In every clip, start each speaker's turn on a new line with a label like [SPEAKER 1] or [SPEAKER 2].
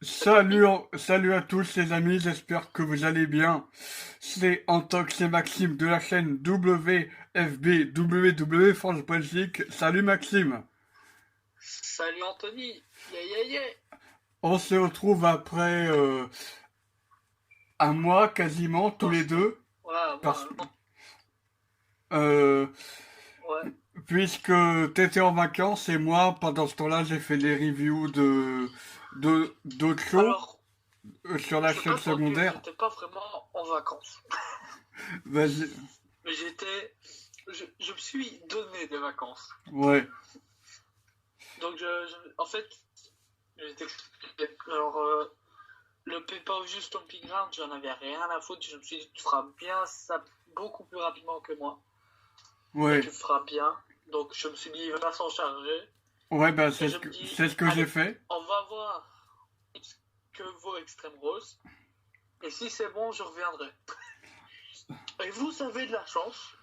[SPEAKER 1] Salut à tous les amis, j'espère que vous allez bien. C'est Antox et Maxime de la chaîne WFB WW France Belgique. Salut Maxime.
[SPEAKER 2] Salut Anthony, yeah yeah yeah.
[SPEAKER 1] On se retrouve après un mois quasiment tous les
[SPEAKER 2] Franchement,
[SPEAKER 1] deux,
[SPEAKER 2] ouais,
[SPEAKER 1] parce,
[SPEAKER 2] moi, non,
[SPEAKER 1] euh,
[SPEAKER 2] ouais.
[SPEAKER 1] puisque t'étais en vacances et moi pendant ce temps-là j'ai fait des reviews de d'autres shows
[SPEAKER 2] Alors,
[SPEAKER 1] sur la
[SPEAKER 2] je vais
[SPEAKER 1] chaîne
[SPEAKER 2] pas te mentir,
[SPEAKER 1] secondaire.
[SPEAKER 2] j'étais pas vraiment en vacances,
[SPEAKER 1] Vas-y.
[SPEAKER 2] mais je me suis donné des vacances.
[SPEAKER 1] Ouais,
[SPEAKER 2] Donc, en fait, je vais t'expliquer. Alors, le pay-per-view Stomping Ground, j'en avais rien à foutre. Je me suis dit, tu feras bien ça beaucoup plus rapidement que moi, et
[SPEAKER 1] ouais.
[SPEAKER 2] tu feras bien. Donc, je me suis dit, il va s'en charger.
[SPEAKER 1] Ouais, bah
[SPEAKER 2] Et je me dis,
[SPEAKER 1] c'est ce que j'ai
[SPEAKER 2] allez,
[SPEAKER 1] fait.
[SPEAKER 2] on va voir ce que vaut Extreme Rose. Et si c'est bon, je reviendrai. Et vous avez de la chance.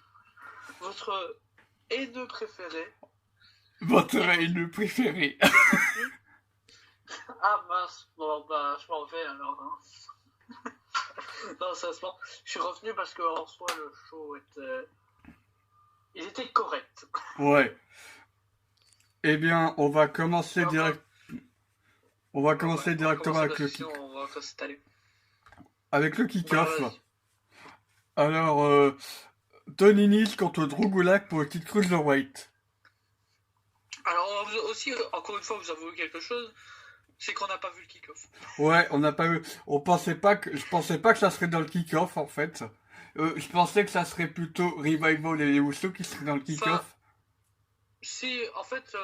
[SPEAKER 2] Votre haineux préféré
[SPEAKER 1] Votre
[SPEAKER 2] est
[SPEAKER 1] réel préféré.
[SPEAKER 2] revenu. Ah mince, bon bah je m'en vais alors. Non, sérieusement, je suis revenu parce que en soi le show était. Il était correct.
[SPEAKER 1] Ouais. Eh bien,
[SPEAKER 2] Et encore,
[SPEAKER 1] on va
[SPEAKER 2] ouais,
[SPEAKER 1] commencer
[SPEAKER 2] on va
[SPEAKER 1] directement
[SPEAKER 2] commencer parce que sinon on va encore s'étaler.
[SPEAKER 1] avec le
[SPEAKER 2] Bah
[SPEAKER 1] kick-off.
[SPEAKER 2] vas-y.
[SPEAKER 1] Alors, Tony Nese contre Drew Gulak pour le titre Cruiserweight.
[SPEAKER 2] Alors aussi, encore une fois, vous avez vu quelque chose, c'est qu'on n'a pas vu le kick-off.
[SPEAKER 1] Ouais, on n'a pas eu, je pensais pas que ça serait dans le kick-off en fait. Je pensais que ça serait plutôt Revival et les Usos qui seraient dans le
[SPEAKER 2] Enfin,
[SPEAKER 1] kick-off.
[SPEAKER 2] si en fait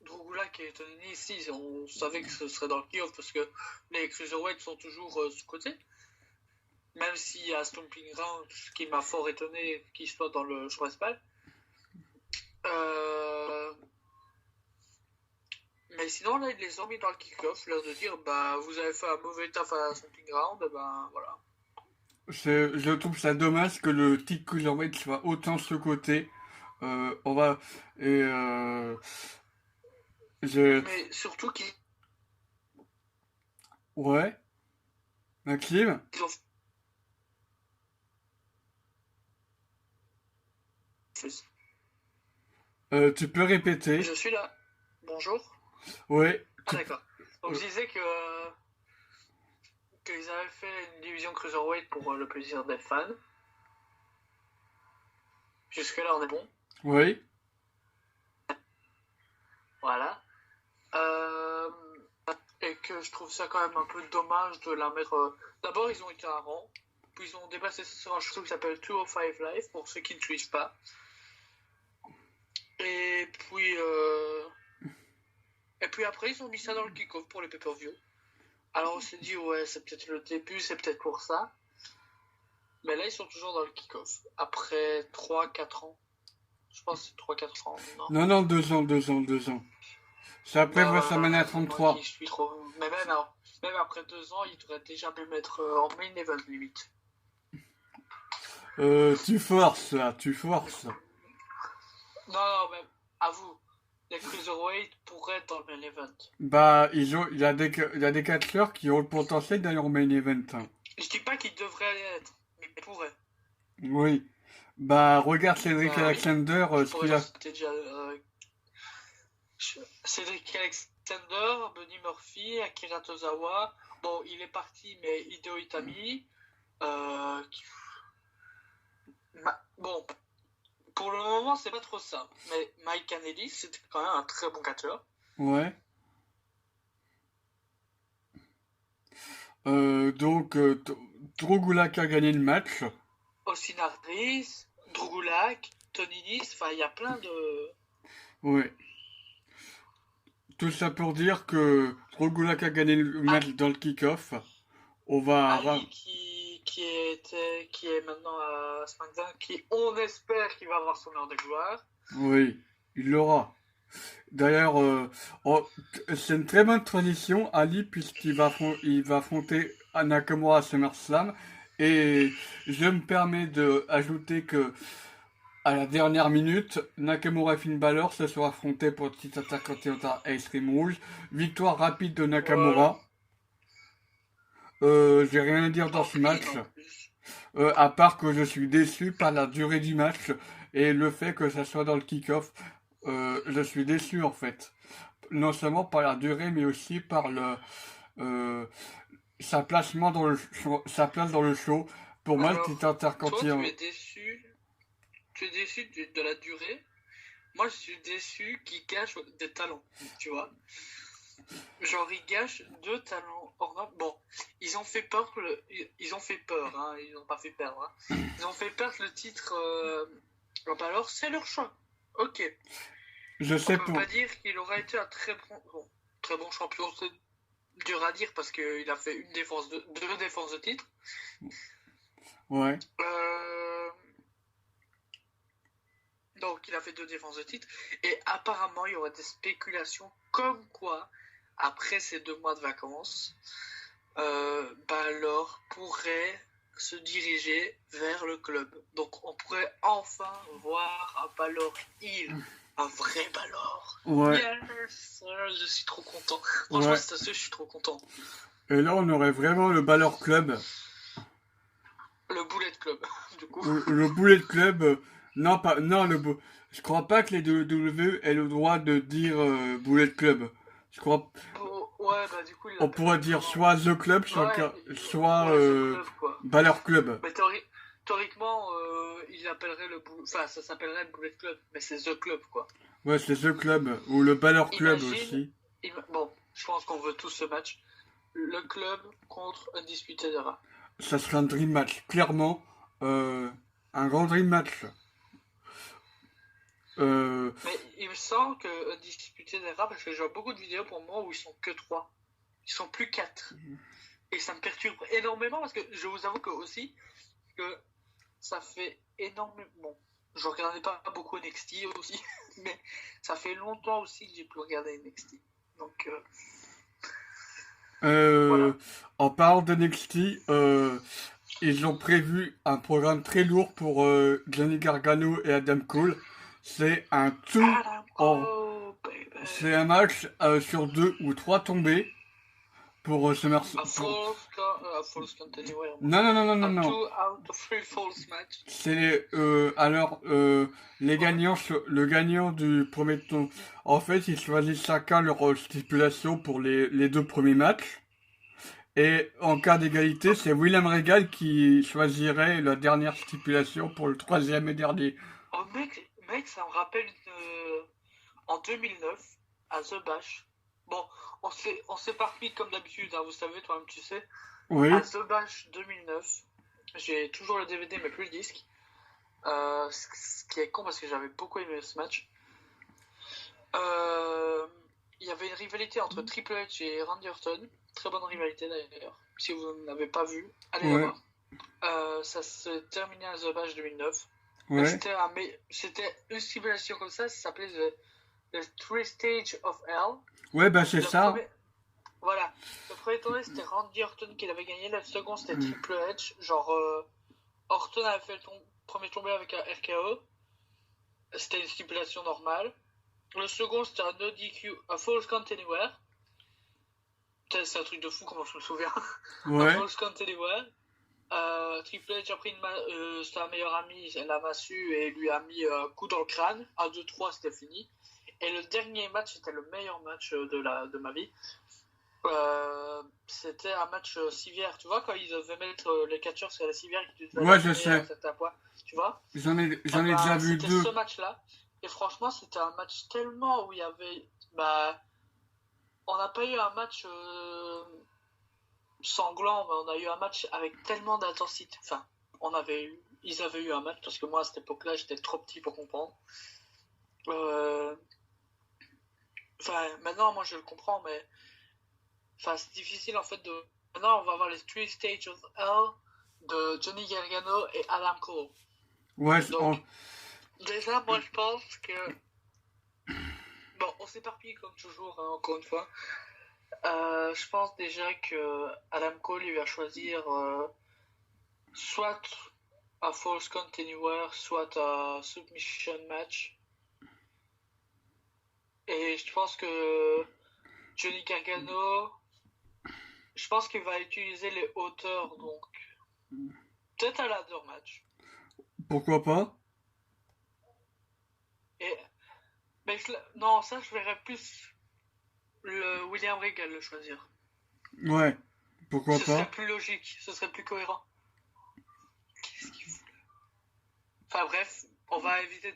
[SPEAKER 2] Drogulak et Tonini, si, on savait que ce serait dans le kick-off parce que les Cruiserweights sont toujours sous-cotés. Même s'il y a Stomping Ground, ce qui m'a fort étonné qu'il soit dans le show principal. Euh, Mais sinon, là, ils les ont mis dans le kick-off, l'air de dire, bah, vous avez fait un mauvais taf à Stomping Ground, ben voilà.
[SPEAKER 1] Je trouve ça dommage que le titre Cruiserweight soit autant ce côté. On va, et je,
[SPEAKER 2] Mais surtout qu'ils
[SPEAKER 1] ouais, Maxime,
[SPEAKER 2] ont fait.
[SPEAKER 1] tu peux répéter.
[SPEAKER 2] Je suis là. Bonjour.
[SPEAKER 1] Ouais,
[SPEAKER 2] Ah, d'accord. Donc, je disais qu'ils avaient fait une division Cruiserweight pour le plaisir des fans. Jusque-là, on est bon.
[SPEAKER 1] oui,
[SPEAKER 2] Voilà. Euh, et que je trouve ça quand même un peu dommage de la mettre. D'abord, ils ont été à rang, puis ils ont dépassé sur un show qui s'appelle 205 Live, pour ceux qui ne suivent pas. Et puis, et puis après, ils ont mis ça dans le kick-off pour les pay-per-view. Alors on s'est dit, ouais, c'est peut-être le début, c'est peut-être pour ça. Mais là, ils sont toujours dans le kick-off. Après 3-4 ans. Je pense que c'est 3-4 ans, non?
[SPEAKER 1] non, non, 2 ans, 2 ans, 2 ans. C'est après
[SPEAKER 2] Bah
[SPEAKER 1] WrestleMania
[SPEAKER 2] voilà, c'est moi qui
[SPEAKER 1] 33.
[SPEAKER 2] suis trop. Mais même, alors, même après 2 ans, ils devraient déjà me mettre en main event limite.
[SPEAKER 1] Tu forces, là, tu forces.
[SPEAKER 2] Non, non, même, à vous. Les Cruiserweight pourraient être dans le main event.
[SPEAKER 1] Bah, il y a des catcheurs qui ont le potentiel d'aller en main event, hein.
[SPEAKER 2] Je dis pas qu'ils devraient être, mais ils pourraient.
[SPEAKER 1] Oui. Bah, regarde Cédric
[SPEAKER 2] Bah oui.
[SPEAKER 1] Alexander,
[SPEAKER 2] Je
[SPEAKER 1] ce
[SPEAKER 2] pourrais
[SPEAKER 1] qu'il
[SPEAKER 2] leur
[SPEAKER 1] a.
[SPEAKER 2] citer déjà Cédric Alexander, Buddy Murphy, Akira Tozawa. Bon, il est parti, mais Hideo Itami. Euh, Bon, pour le moment, c'est pas trop ça. Mais Mike Kennedy, c'était quand même un très bon catcheur.
[SPEAKER 1] Ouais. Donc, Drew Gulak a gagné le match.
[SPEAKER 2] Austin Harris, Drugulak, Tony Nese. Enfin, il y a plein de.
[SPEAKER 1] Ouais. Tout ça pour dire que Drew Gulak a gagné le
[SPEAKER 2] Ah,
[SPEAKER 1] match dans le kick-off. On va.
[SPEAKER 2] Ali qui est maintenant à SmackDown, qui on espère qu'il va avoir son heure de gloire.
[SPEAKER 1] Oui, il l'aura. D'ailleurs, c'est une très bonne tradition, Ali, il va affronter Nakamura à SummerSlam. Et je me permets de ajouter que à la dernière minute, Nakamura et Finn Balor se sont affrontés pour le titre intercontinental à Extreme Rules. Victoire rapide de
[SPEAKER 2] Voilà.
[SPEAKER 1] Nakamura. j'ai rien à dire dans ce match,
[SPEAKER 2] En plus.
[SPEAKER 1] à part que je suis déçu par la durée du match et le fait que ça soit dans le kick-off. Je suis déçu en fait. Non seulement par la durée, mais aussi par euh, sa placement dans sa place dans le show. Pour moi, le titre
[SPEAKER 2] Alors, toi,
[SPEAKER 1] intercontinental.
[SPEAKER 2] tu es déçu de la durée. Moi, je suis déçu qu'ils gâchent des talents, tu vois. Genre, ils gâchent deux talents. Bon, ils ont fait peur, ils ont fait peur, hein, ils n'ont pas fait perdre. Hein. Ils ont fait perdre le titre. Alors, c'est leur choix. Ok.
[SPEAKER 1] Je
[SPEAKER 2] On
[SPEAKER 1] sais
[SPEAKER 2] peut
[SPEAKER 1] pour.
[SPEAKER 2] pas dire qu'il aurait été un très bon champion. C'est dur à dire parce qu'il a fait deux défenses de titre.
[SPEAKER 1] Ouais.
[SPEAKER 2] Euh, donc, il a fait deux défenses de titre. Et apparemment, il y aurait des spéculations comme quoi, après ces 2 mois de vacances, Balor pourrait se diriger vers le club. Donc, on pourrait enfin voir un Balor heel. Un vrai Balor.
[SPEAKER 1] Ouais.
[SPEAKER 2] Yes! Je suis trop content. Franchement,
[SPEAKER 1] Ouais.
[SPEAKER 2] c'est à ce je suis trop content.
[SPEAKER 1] Et là, on aurait vraiment le Balor Club.
[SPEAKER 2] Le Bullet Club, du coup.
[SPEAKER 1] Le Bullet Club. Non, pas. Non, je crois pas que les WWE aient le droit de dire Bullet Club. Je crois.
[SPEAKER 2] Ouais, bah du coup, il
[SPEAKER 1] On
[SPEAKER 2] l'appelle
[SPEAKER 1] pourrait dire
[SPEAKER 2] comment?
[SPEAKER 1] soit The Club,
[SPEAKER 2] Ouais,
[SPEAKER 1] soit
[SPEAKER 2] ouais, The Club, quoi.
[SPEAKER 1] Balor Club.
[SPEAKER 2] Mais théoriquement, il appellerait Enfin, ça s'appellerait le Bullet Club, mais c'est The Club, quoi.
[SPEAKER 1] Ouais, c'est The Club. Ou le Balor Club
[SPEAKER 2] Imagine,
[SPEAKER 1] aussi.
[SPEAKER 2] bon, je pense qu'on veut tous ce match. Le club contre Undisputed Era.
[SPEAKER 1] Ça sera un dream match. Clairement, un grand dream match.
[SPEAKER 2] Mais il me semble que Undisputed Era, parce que je vois beaucoup de vidéos pour moi où ils sont que 3. Ils sont plus 4. Et ça me perturbe énormément parce que je vous avoue que aussi que ça fait énormément. Bon, je regardais pas beaucoup NXT aussi, mais ça fait longtemps aussi que j'ai plus regardé NXT. Donc voilà.
[SPEAKER 1] En parlant de NXT, ils ont prévu un programme très lourd pour Johnny Gargano et Adam Cole. C'est un tout
[SPEAKER 2] Adam
[SPEAKER 1] en.
[SPEAKER 2] Cole, baby.
[SPEAKER 1] C'est un match sur 2 ou 3 tombées pour
[SPEAKER 2] A false continuer.
[SPEAKER 1] Non, non, non, non, non,
[SPEAKER 2] A
[SPEAKER 1] non.
[SPEAKER 2] 2 out of 3 false match.
[SPEAKER 1] C'est alors les gagnants, le gagnant du premier tour. En fait, ils choisissent chacun leur stipulation pour les 2 premiers matchs. Et en cas d'égalité, c'est William Regal qui choisirait la dernière stipulation pour le 3e et dernier.
[SPEAKER 2] Oh mec, ça me rappelle en 2009 à The Bash. Bon, on s'éparpille comme d'habitude, hein, vous savez, toi-même tu sais.
[SPEAKER 1] Oui,
[SPEAKER 2] À The Bash 2009, j'ai toujours le DVD mais plus le disque. Ce qui est con parce que j'avais beaucoup aimé ce match. Il y avait une rivalité entre Triple H et Randy Orton. Très bonne rivalité d'ailleurs. Si vous n'avez pas vu, allez la
[SPEAKER 1] ouais,
[SPEAKER 2] voir. Ça se terminait à The Bash 2009.
[SPEAKER 1] ouais.
[SPEAKER 2] C'était une stipulation comme ça s'appelait The 3 Stage of Hell.
[SPEAKER 1] Ouais, bah c'est
[SPEAKER 2] Le
[SPEAKER 1] ça.
[SPEAKER 2] Voilà. Le premier tournoi c'était Randy Orton qui l'avait gagné. Le second c'était Triple H. Genre, Orton avait fait le premier tombé avec un RKO. C'était une stipulation normale. Le second c'était un no DQ, un False Count Anywhere. C'est un truc de fou comment je me souviens.
[SPEAKER 1] Ouais.
[SPEAKER 2] Un False Count Anywhere. Triple H a pris c'était un meilleur ami, la massue et lui a mis un coup dans le crâne. 1, 2, 3, c'était fini. Et le dernier match, c'était le meilleur match de ma vie. C'était un match civière. Tu vois, quand ils devaient mettre les catcheurs sur la civière,
[SPEAKER 1] Ouais, je sais.
[SPEAKER 2] Tu vois,
[SPEAKER 1] J'en ai déjà vu
[SPEAKER 2] c'était
[SPEAKER 1] 2.
[SPEAKER 2] ce match-là. Et franchement, c'était un match tellement où il y avait. On n'a pas eu un match sanglant, mais on a eu un match avec tellement d'intensité. Enfin, ils avaient eu un match parce que moi à cette époque-là, j'étais trop petit pour comprendre. Enfin, maintenant, moi je le comprends, mais enfin, c'est difficile en fait de. Maintenant, on va avoir les 3 Stages of Hell de Johnny Gargano et Adam Cole.
[SPEAKER 1] Ouais,
[SPEAKER 2] Donc, déjà, moi je pense que. Bon, on s'éparpille comme toujours, hein, encore une fois. Je pense déjà que Adam Cole il va choisir soit un False Count Anywhere, soit un Submission Match. Et je pense que Johnny Gargano Je pense qu'il va utiliser les hauteurs, donc peut-être un ladder match.
[SPEAKER 1] Pourquoi pas?
[SPEAKER 2] Et mais non, ça je verrais plus le William Regal le choisir.
[SPEAKER 1] Ouais, pourquoi
[SPEAKER 2] Ce serait
[SPEAKER 1] pas?
[SPEAKER 2] plus logique, ce serait plus cohérent. Qu'est-ce qu'il fout? Enfin bref, on va éviter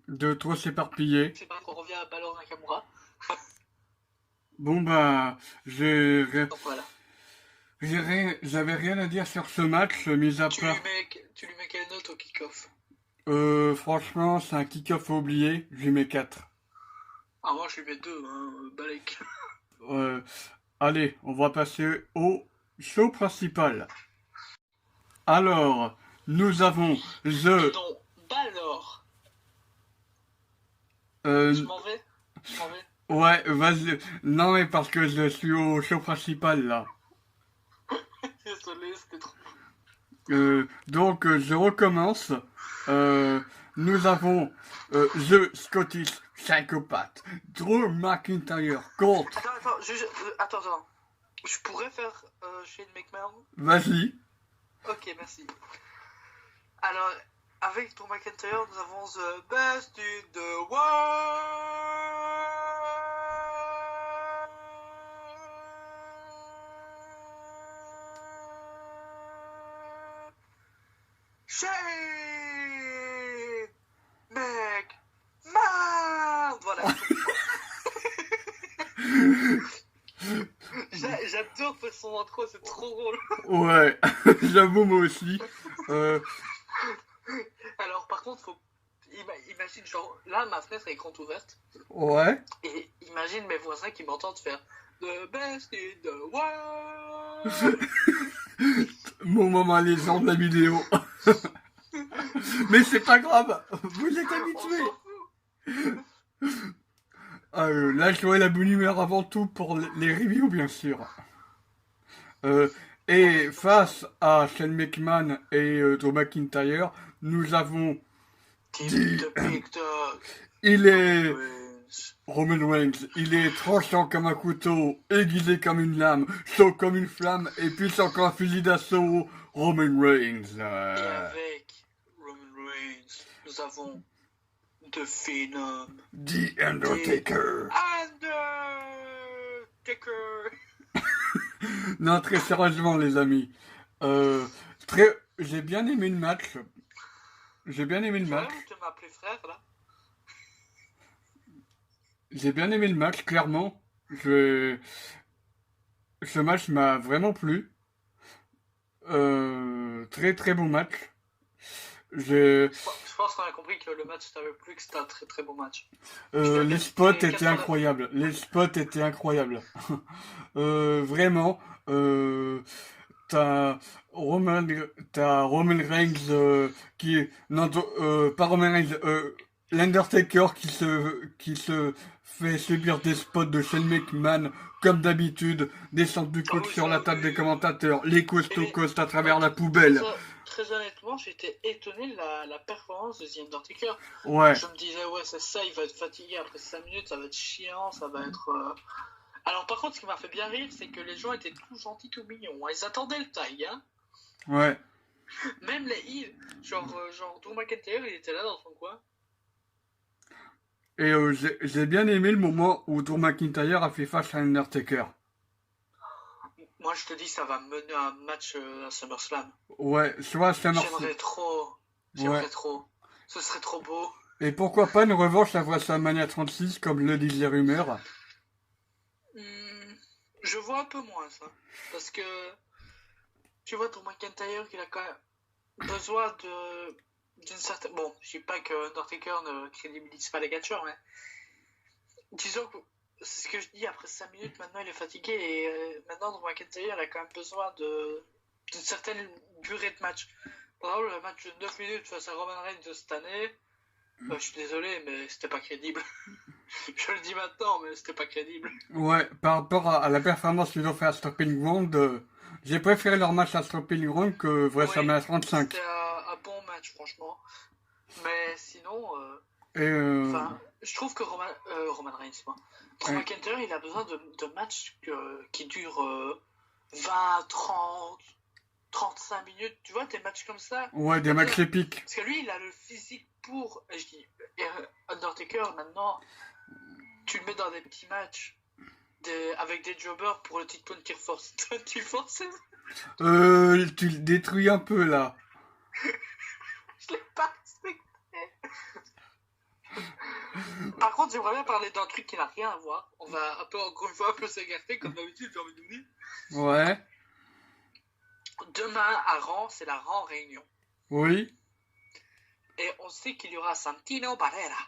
[SPEAKER 1] De trop s'éparpiller.
[SPEAKER 2] c'est pas qu'on revient à Balor Nakamura.
[SPEAKER 1] Bon bah,
[SPEAKER 2] Donc voilà.
[SPEAKER 1] j'avais rien à dire sur ce match, mis à part.
[SPEAKER 2] Tu lui mets quelle note au kick-off?
[SPEAKER 1] Franchement, c'est un kick-off oublié, je lui mets 4.
[SPEAKER 2] Ah moi je lui mets 2, hein, Balek.
[SPEAKER 1] Allez, on va passer au show principal. Alors, nous avons The...
[SPEAKER 2] Non, Balor.
[SPEAKER 1] Euh,
[SPEAKER 2] Je m'en vais.
[SPEAKER 1] ouais, vas-y. Non, mais parce que je suis au show principal, là.
[SPEAKER 2] Désolé, c'était trop.
[SPEAKER 1] Donc, je recommence. Nous avons The Scottish Psychopath, Drew McIntyre contre...
[SPEAKER 2] Attends. Je pourrais faire Shane McMahon?
[SPEAKER 1] Vas-y.
[SPEAKER 2] Ok, merci. Alors, avec Drew McIntyre, nous avons The Best in the World. Shane McMahon. Voilà. J'adore faire son intro, c'est trop drôle.
[SPEAKER 1] Ouais, j'avoue moi aussi.
[SPEAKER 2] Alors par contre, imagine genre là ma fenêtre est grande ouverte
[SPEAKER 1] Ouais.
[SPEAKER 2] et imagine mes voisins qui m'entendent faire The best in the world.
[SPEAKER 1] Mon moment légende de la vidéo. Mais c'est pas grave, vous êtes
[SPEAKER 2] On
[SPEAKER 1] habitués.
[SPEAKER 2] s'en fout.
[SPEAKER 1] Là, j'aurai la bonne humeur avant tout pour les reviews, bien sûr. Et face à Shane McMahon et Drew McIntyre, nous avons...
[SPEAKER 2] The Big Dog.
[SPEAKER 1] Il est...
[SPEAKER 2] Wins.
[SPEAKER 1] Roman Reigns, il est tranchant comme un couteau, aiguisé comme une lame, chaud comme une flamme, et puissant comme un fusil d'assaut, Roman Reigns.
[SPEAKER 2] Et avec Roman Reigns, nous avons The Phenom.
[SPEAKER 1] The Undertaker.
[SPEAKER 2] Undertaker.
[SPEAKER 1] Non, très sérieusement, les amis. J'ai bien aimé le match. J'ai bien aimé le match.
[SPEAKER 2] Tu m'as appelé frère là.
[SPEAKER 1] J'ai bien aimé le match, clairement. Ce match m'a vraiment plu. Très très bon match.
[SPEAKER 2] Je pense qu'on a compris que le match t'avait plu, que c'était un très très bon match.
[SPEAKER 1] Les spots étaient incroyables. Les spots étaient incroyables. Vraiment. T'as Roman Reigns qui... Non, pas Roman Reigns. L'Undertaker qui se fait subir des spots de Shane McMahon comme d'habitude, descente du coude sur la table des commentateurs, les coast to coast à travers la poubelle.
[SPEAKER 2] Très honnêtement, j'étais étonné de la performance de The Undertaker.
[SPEAKER 1] Ouais.
[SPEAKER 2] Je me disais, ouais, c'est ça, il va être fatigué après 5 minutes, ça va être chiant, ça va être... Alors par contre, ce qui m'a fait bien rire, c'est que les gens étaient tout gentils, tout mignons. Ils attendaient le taille, hein.
[SPEAKER 1] Ouais.
[SPEAKER 2] Même les heels, genre Drew McIntyre, il était là dans son coin.
[SPEAKER 1] Et j'ai bien aimé le moment où Drew McIntyre a fait face à Undertaker.
[SPEAKER 2] Moi, je te dis, ça va mener un match à SummerSlam.
[SPEAKER 1] Ouais, soit à SummerSlam.
[SPEAKER 2] J'aimerais trop. Ce serait trop beau.
[SPEAKER 1] Et pourquoi pas une revanche à WrestleMania 36, comme le disent les rumeurs.
[SPEAKER 2] Je vois un peu moins ça. Parce que, tu vois, Drew McIntyre, il a quand même besoin d'une certaine... Bon, je dis pas que Undertaker ne crédibilise pas les catcheurs, mais... Disons que c'est ce que je dis, après 5 minutes, maintenant il est fatigué, et maintenant Drew McIntyre a quand même besoin d'une certaine durée de match. Par exemple, le match de 9 minutes face à Roman Reigns de cette année, je suis désolé, mais c'était pas crédible. Je le dis maintenant, mais c'était pas crédible.
[SPEAKER 1] Ouais, par rapport à la performance qu'ils ont fait à Stomping Ground, j'ai préféré leur match à Stomping Ground que WrestleMania 35.
[SPEAKER 2] C'était un bon match, franchement. Mais sinon, je trouve que Roman Reigns, Drew McIntyre, il a besoin de matchs qui durent 20, 30, 35 minutes. Tu vois, des matchs comme ça.
[SPEAKER 1] Ouais, des matchs épiques.
[SPEAKER 2] Parce que lui, il a le physique pour. Je dis, Undertaker, maintenant, tu le mets dans des petits matchs avec des jobbers pour le titre 24/7.
[SPEAKER 1] Tu le détruis un peu là.
[SPEAKER 2] Je l'ai pas respecté. Par contre, j'aimerais bien parler d'un truc qui n'a rien à voir. On va encore une fois un peu s'écarter, comme d'habitude, j'ai envie de vous dire.
[SPEAKER 1] Ouais.
[SPEAKER 2] Demain, à Raw, c'est la Raw Réunion.
[SPEAKER 1] Oui.
[SPEAKER 2] Et on sait qu'il y aura Santino Barrera.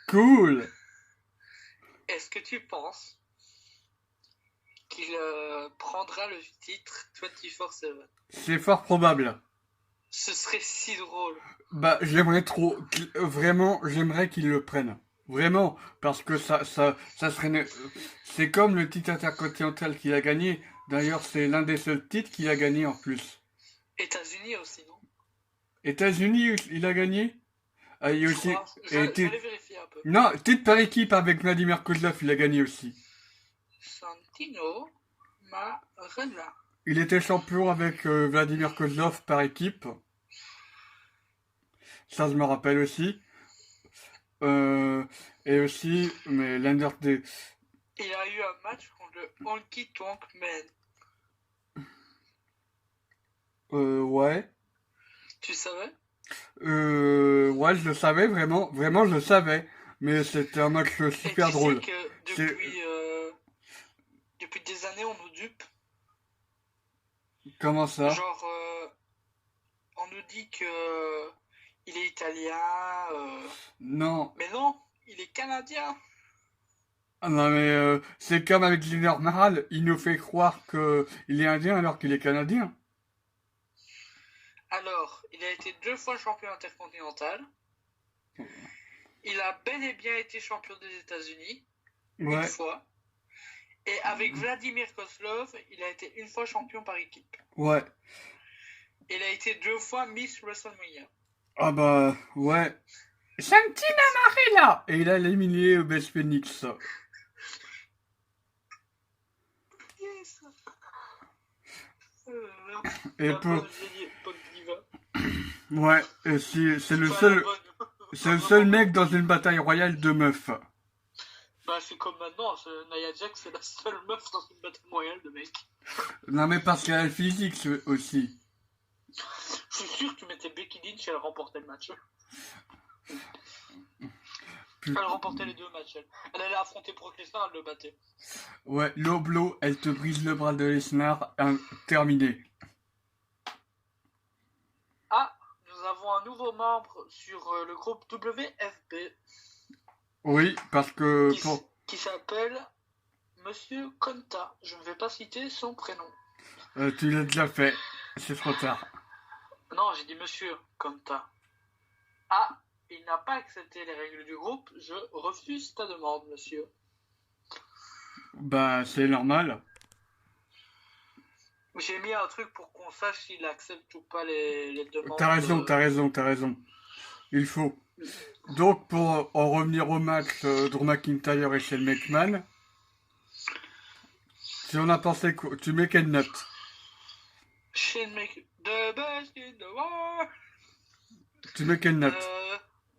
[SPEAKER 1] Cool.
[SPEAKER 2] Est-ce que tu penses qu'il prendra le titre 24/7?
[SPEAKER 1] C'est fort probable.
[SPEAKER 2] Ce serait si drôle.
[SPEAKER 1] Bah, j'aimerais trop, vraiment, j'aimerais qu'il le prenne. Vraiment, parce que ça serait, c'est comme le titre intercontinental qu'il a gagné. D'ailleurs, c'est l'un des seuls titres qu'il a gagné en plus.
[SPEAKER 2] États-Unis aussi, non?
[SPEAKER 1] États-Unis, il a gagné? Ah, il y a
[SPEAKER 2] Je
[SPEAKER 1] aussi,
[SPEAKER 2] crois.
[SPEAKER 1] et
[SPEAKER 2] J'allais vérifier un peu.
[SPEAKER 1] non, titre par équipe avec Vladimir Kozlov, il a gagné aussi.
[SPEAKER 2] Santino Marella.
[SPEAKER 1] Il était champion avec Vladimir Kozlov par équipe. Ça, je me rappelle aussi. Et aussi, mais l'Undertaker.
[SPEAKER 2] Il a eu un match contre le Honky Tonk Man.
[SPEAKER 1] Ouais.
[SPEAKER 2] Tu savais?
[SPEAKER 1] Ouais, je le savais, vraiment, vraiment, je le savais. Mais c'était un match super drôle.
[SPEAKER 2] Tu sais que depuis des années, on nous dupe.
[SPEAKER 1] Comment ça?
[SPEAKER 2] Genre, on nous dit que il est italien.
[SPEAKER 1] Non.
[SPEAKER 2] Mais non, il est canadien.
[SPEAKER 1] Ah non, mais c'est comme avec Jinder Mahal, il nous fait croire qu'il est indien alors qu'il est canadien.
[SPEAKER 2] Alors, il a été 2 fois champion intercontinental. Il a bel et bien été champion des États-Unis.
[SPEAKER 1] Ouais.
[SPEAKER 2] Une fois. Et avec Vladimir Kozlov, il a été 1 fois champion par équipe.
[SPEAKER 1] Ouais.
[SPEAKER 2] Il a été 2 fois Miss WrestleMania.
[SPEAKER 1] Ah bah, ouais. Santina Marella! Et il a éliminé Beth Phoenix.
[SPEAKER 2] Yes.
[SPEAKER 1] Et pour... Ouais, et c'est le seul mec dans une bataille royale de meufs.
[SPEAKER 2] Bah c'est comme maintenant, Nia Jax c'est la seule meuf dans une bataille royale de mecs.
[SPEAKER 1] Non mais parce qu'elle a le physique aussi.
[SPEAKER 2] Je suis sûr que tu mettais Becky Lynch et elle remportait le match. Elle remportait les 2 matchs. Elle allait affronter Brock Lesnar, elle le battait.
[SPEAKER 1] Ouais, low blow, elle te brise le bras de Lesnar, terminé.
[SPEAKER 2] Ah, nous avons un nouveau membre sur le groupe WFB.
[SPEAKER 1] Oui, parce que...
[SPEAKER 2] Qui s'appelle Monsieur Konta. Je ne vais pas citer son prénom.
[SPEAKER 1] Tu l'as déjà fait, c'est trop tard.
[SPEAKER 2] Non, j'ai dit Monsieur Konta. Ah, il n'a pas accepté les règles du groupe. Je refuse ta demande, monsieur.
[SPEAKER 1] Bah, c'est normal.
[SPEAKER 2] J'ai mis un truc pour qu'on sache s'il accepte ou pas les demandes.
[SPEAKER 1] T'as raison. Il faut. Donc, pour en revenir au match Drew McIntyre et Shane McMahon, si on a pensé quoi, tu mets quelle note?
[SPEAKER 2] Shane McMahon, the best in the world.
[SPEAKER 1] Tu mets quelle note?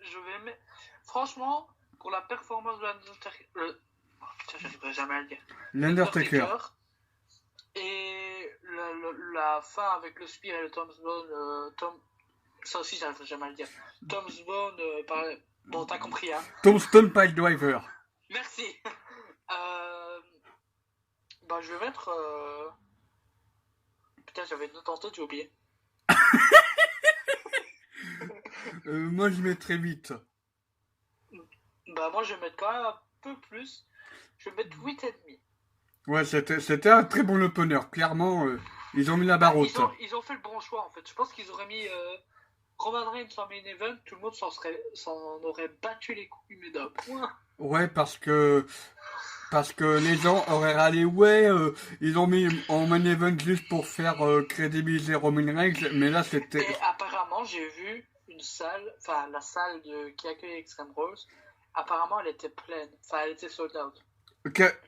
[SPEAKER 2] Je vais mettre... Franchement, pour la performance de l'Undertaker... Oh putain, j'arriverai jamais à le dire.
[SPEAKER 1] L'Undertaker.
[SPEAKER 2] Et la fin avec le spear et le tombstone, ça aussi j'arriverai jamais à le dire. Tombstone, bon t'as compris hein.
[SPEAKER 1] Tombstone Pile Driver.
[SPEAKER 2] Merci. Bah je vais mettre... Putain j'avais une note en tête, j'ai oublié.
[SPEAKER 1] Moi je mettrais 8.
[SPEAKER 2] Bah moi je vais mettre quand même un peu plus. Je vais mettre 8,5.
[SPEAKER 1] Ouais, c'était un très bon opener. Clairement, ils ont mis la barre haute.
[SPEAKER 2] Ils ont fait le bon choix en fait. Je pense qu'ils auraient mis Roman Reigns en main event, tout le monde s'en aurait battu les couilles, mais d'un point.
[SPEAKER 1] Ouais, parce que les gens auraient râlé, ouais, ils ont mis en main event juste pour faire crédibiliser Roman Reigns, mais là c'était...
[SPEAKER 2] Et apparemment, j'ai vu une salle, enfin la salle qui accueille Extreme Rules, apparemment elle était pleine, enfin elle était sold out.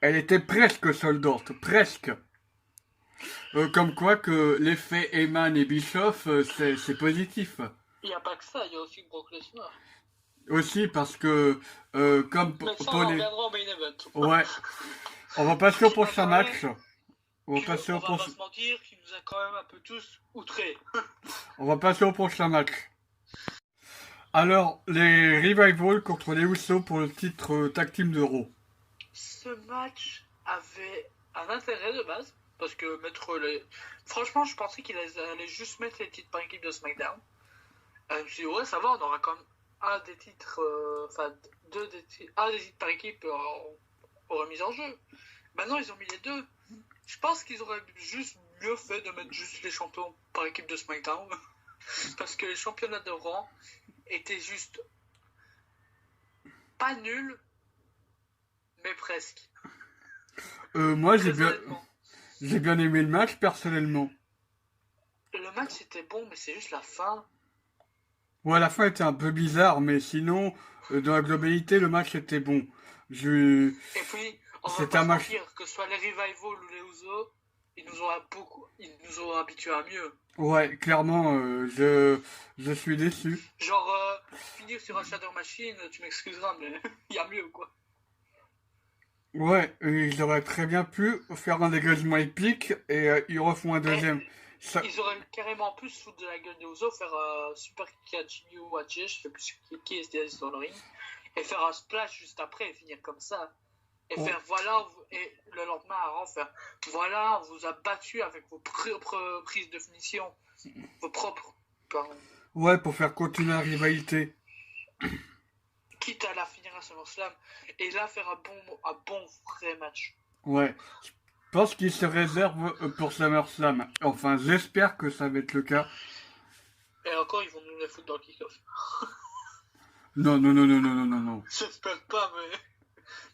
[SPEAKER 1] Elle était presque sold out, presque. Comme quoi que l'effet Heyman et Bischoff, c'est positif.
[SPEAKER 2] Il n'y a pas que ça, il y a aussi Brock Lesnar.
[SPEAKER 1] Aussi parce que, comme
[SPEAKER 2] Mais ça,
[SPEAKER 1] pour
[SPEAKER 2] on en
[SPEAKER 1] les...
[SPEAKER 2] reviendra au main event.
[SPEAKER 1] Ouais, on va passer au prochain match. On va
[SPEAKER 2] Puis,
[SPEAKER 1] passer
[SPEAKER 2] on
[SPEAKER 1] au
[SPEAKER 2] va pas
[SPEAKER 1] prochain...
[SPEAKER 2] se mentir, qui nous a quand même un peu tous outrés.
[SPEAKER 1] On va passer au prochain match. Alors, les Revival contre les Usos pour le titre Tag Team de Raw.
[SPEAKER 2] Ce match avait un intérêt de base, parce que mettre les... Franchement, je pensais qu'ils allaient juste mettre les titres par équipe de SmackDown. Je me suis dit, ouais, ça va, on aura quand même un des titres, enfin, un des titres par équipe en remise en jeu. Maintenant, ils ont mis les deux. Je pense qu'ils auraient juste mieux fait de mettre juste les champions par équipe de SmackDown. Parce que les championnats de Raw étaient juste pas nuls, mais presque.
[SPEAKER 1] Moi,
[SPEAKER 2] Très honnêtement.
[SPEAKER 1] j'ai bien aimé le match, personnellement.
[SPEAKER 2] Le match était bon, mais c'est juste la fin.
[SPEAKER 1] Ouais, la fin était un peu bizarre, mais sinon, dans la globalité, le match était bon. Je...
[SPEAKER 2] Et puis, on va
[SPEAKER 1] C'est
[SPEAKER 2] pas
[SPEAKER 1] un
[SPEAKER 2] se
[SPEAKER 1] match...
[SPEAKER 2] mentir, que ce soit les Revival ou les Usos, ils nous ont habitués à mieux.
[SPEAKER 1] Ouais, clairement, je suis déçu.
[SPEAKER 2] Genre, finir sur un Shadow Machine, tu m'excuseras, mais il y a mieux, quoi.
[SPEAKER 1] Ouais, ils auraient très bien pu faire un dégagement épique et ils refont un deuxième. Ça...
[SPEAKER 2] Ils auraient carrément pu se foutre de la gueule des Usos, faire un super kick à Jimmy ou à Jay, je sais plus qui était sur le ring, et faire un splash juste après et finir comme ça. Et faire voilà, et le lendemain à Raw, faire voilà, on vous a battu avec vos propres prises de finition, vos propres. Pardon.
[SPEAKER 1] Ouais, pour faire continuer la rivalité.
[SPEAKER 2] Quitte à la finir à SummerSlam, et là faire un bon vrai match.
[SPEAKER 1] Ouais, je pense qu'ils se réservent pour SummerSlam. Enfin, j'espère que ça va être le cas.
[SPEAKER 2] Et encore, ils vont nous les foutre dans le kick-off.
[SPEAKER 1] Non, non, non, non, non, non, non, non.
[SPEAKER 2] J'espère pas, mais.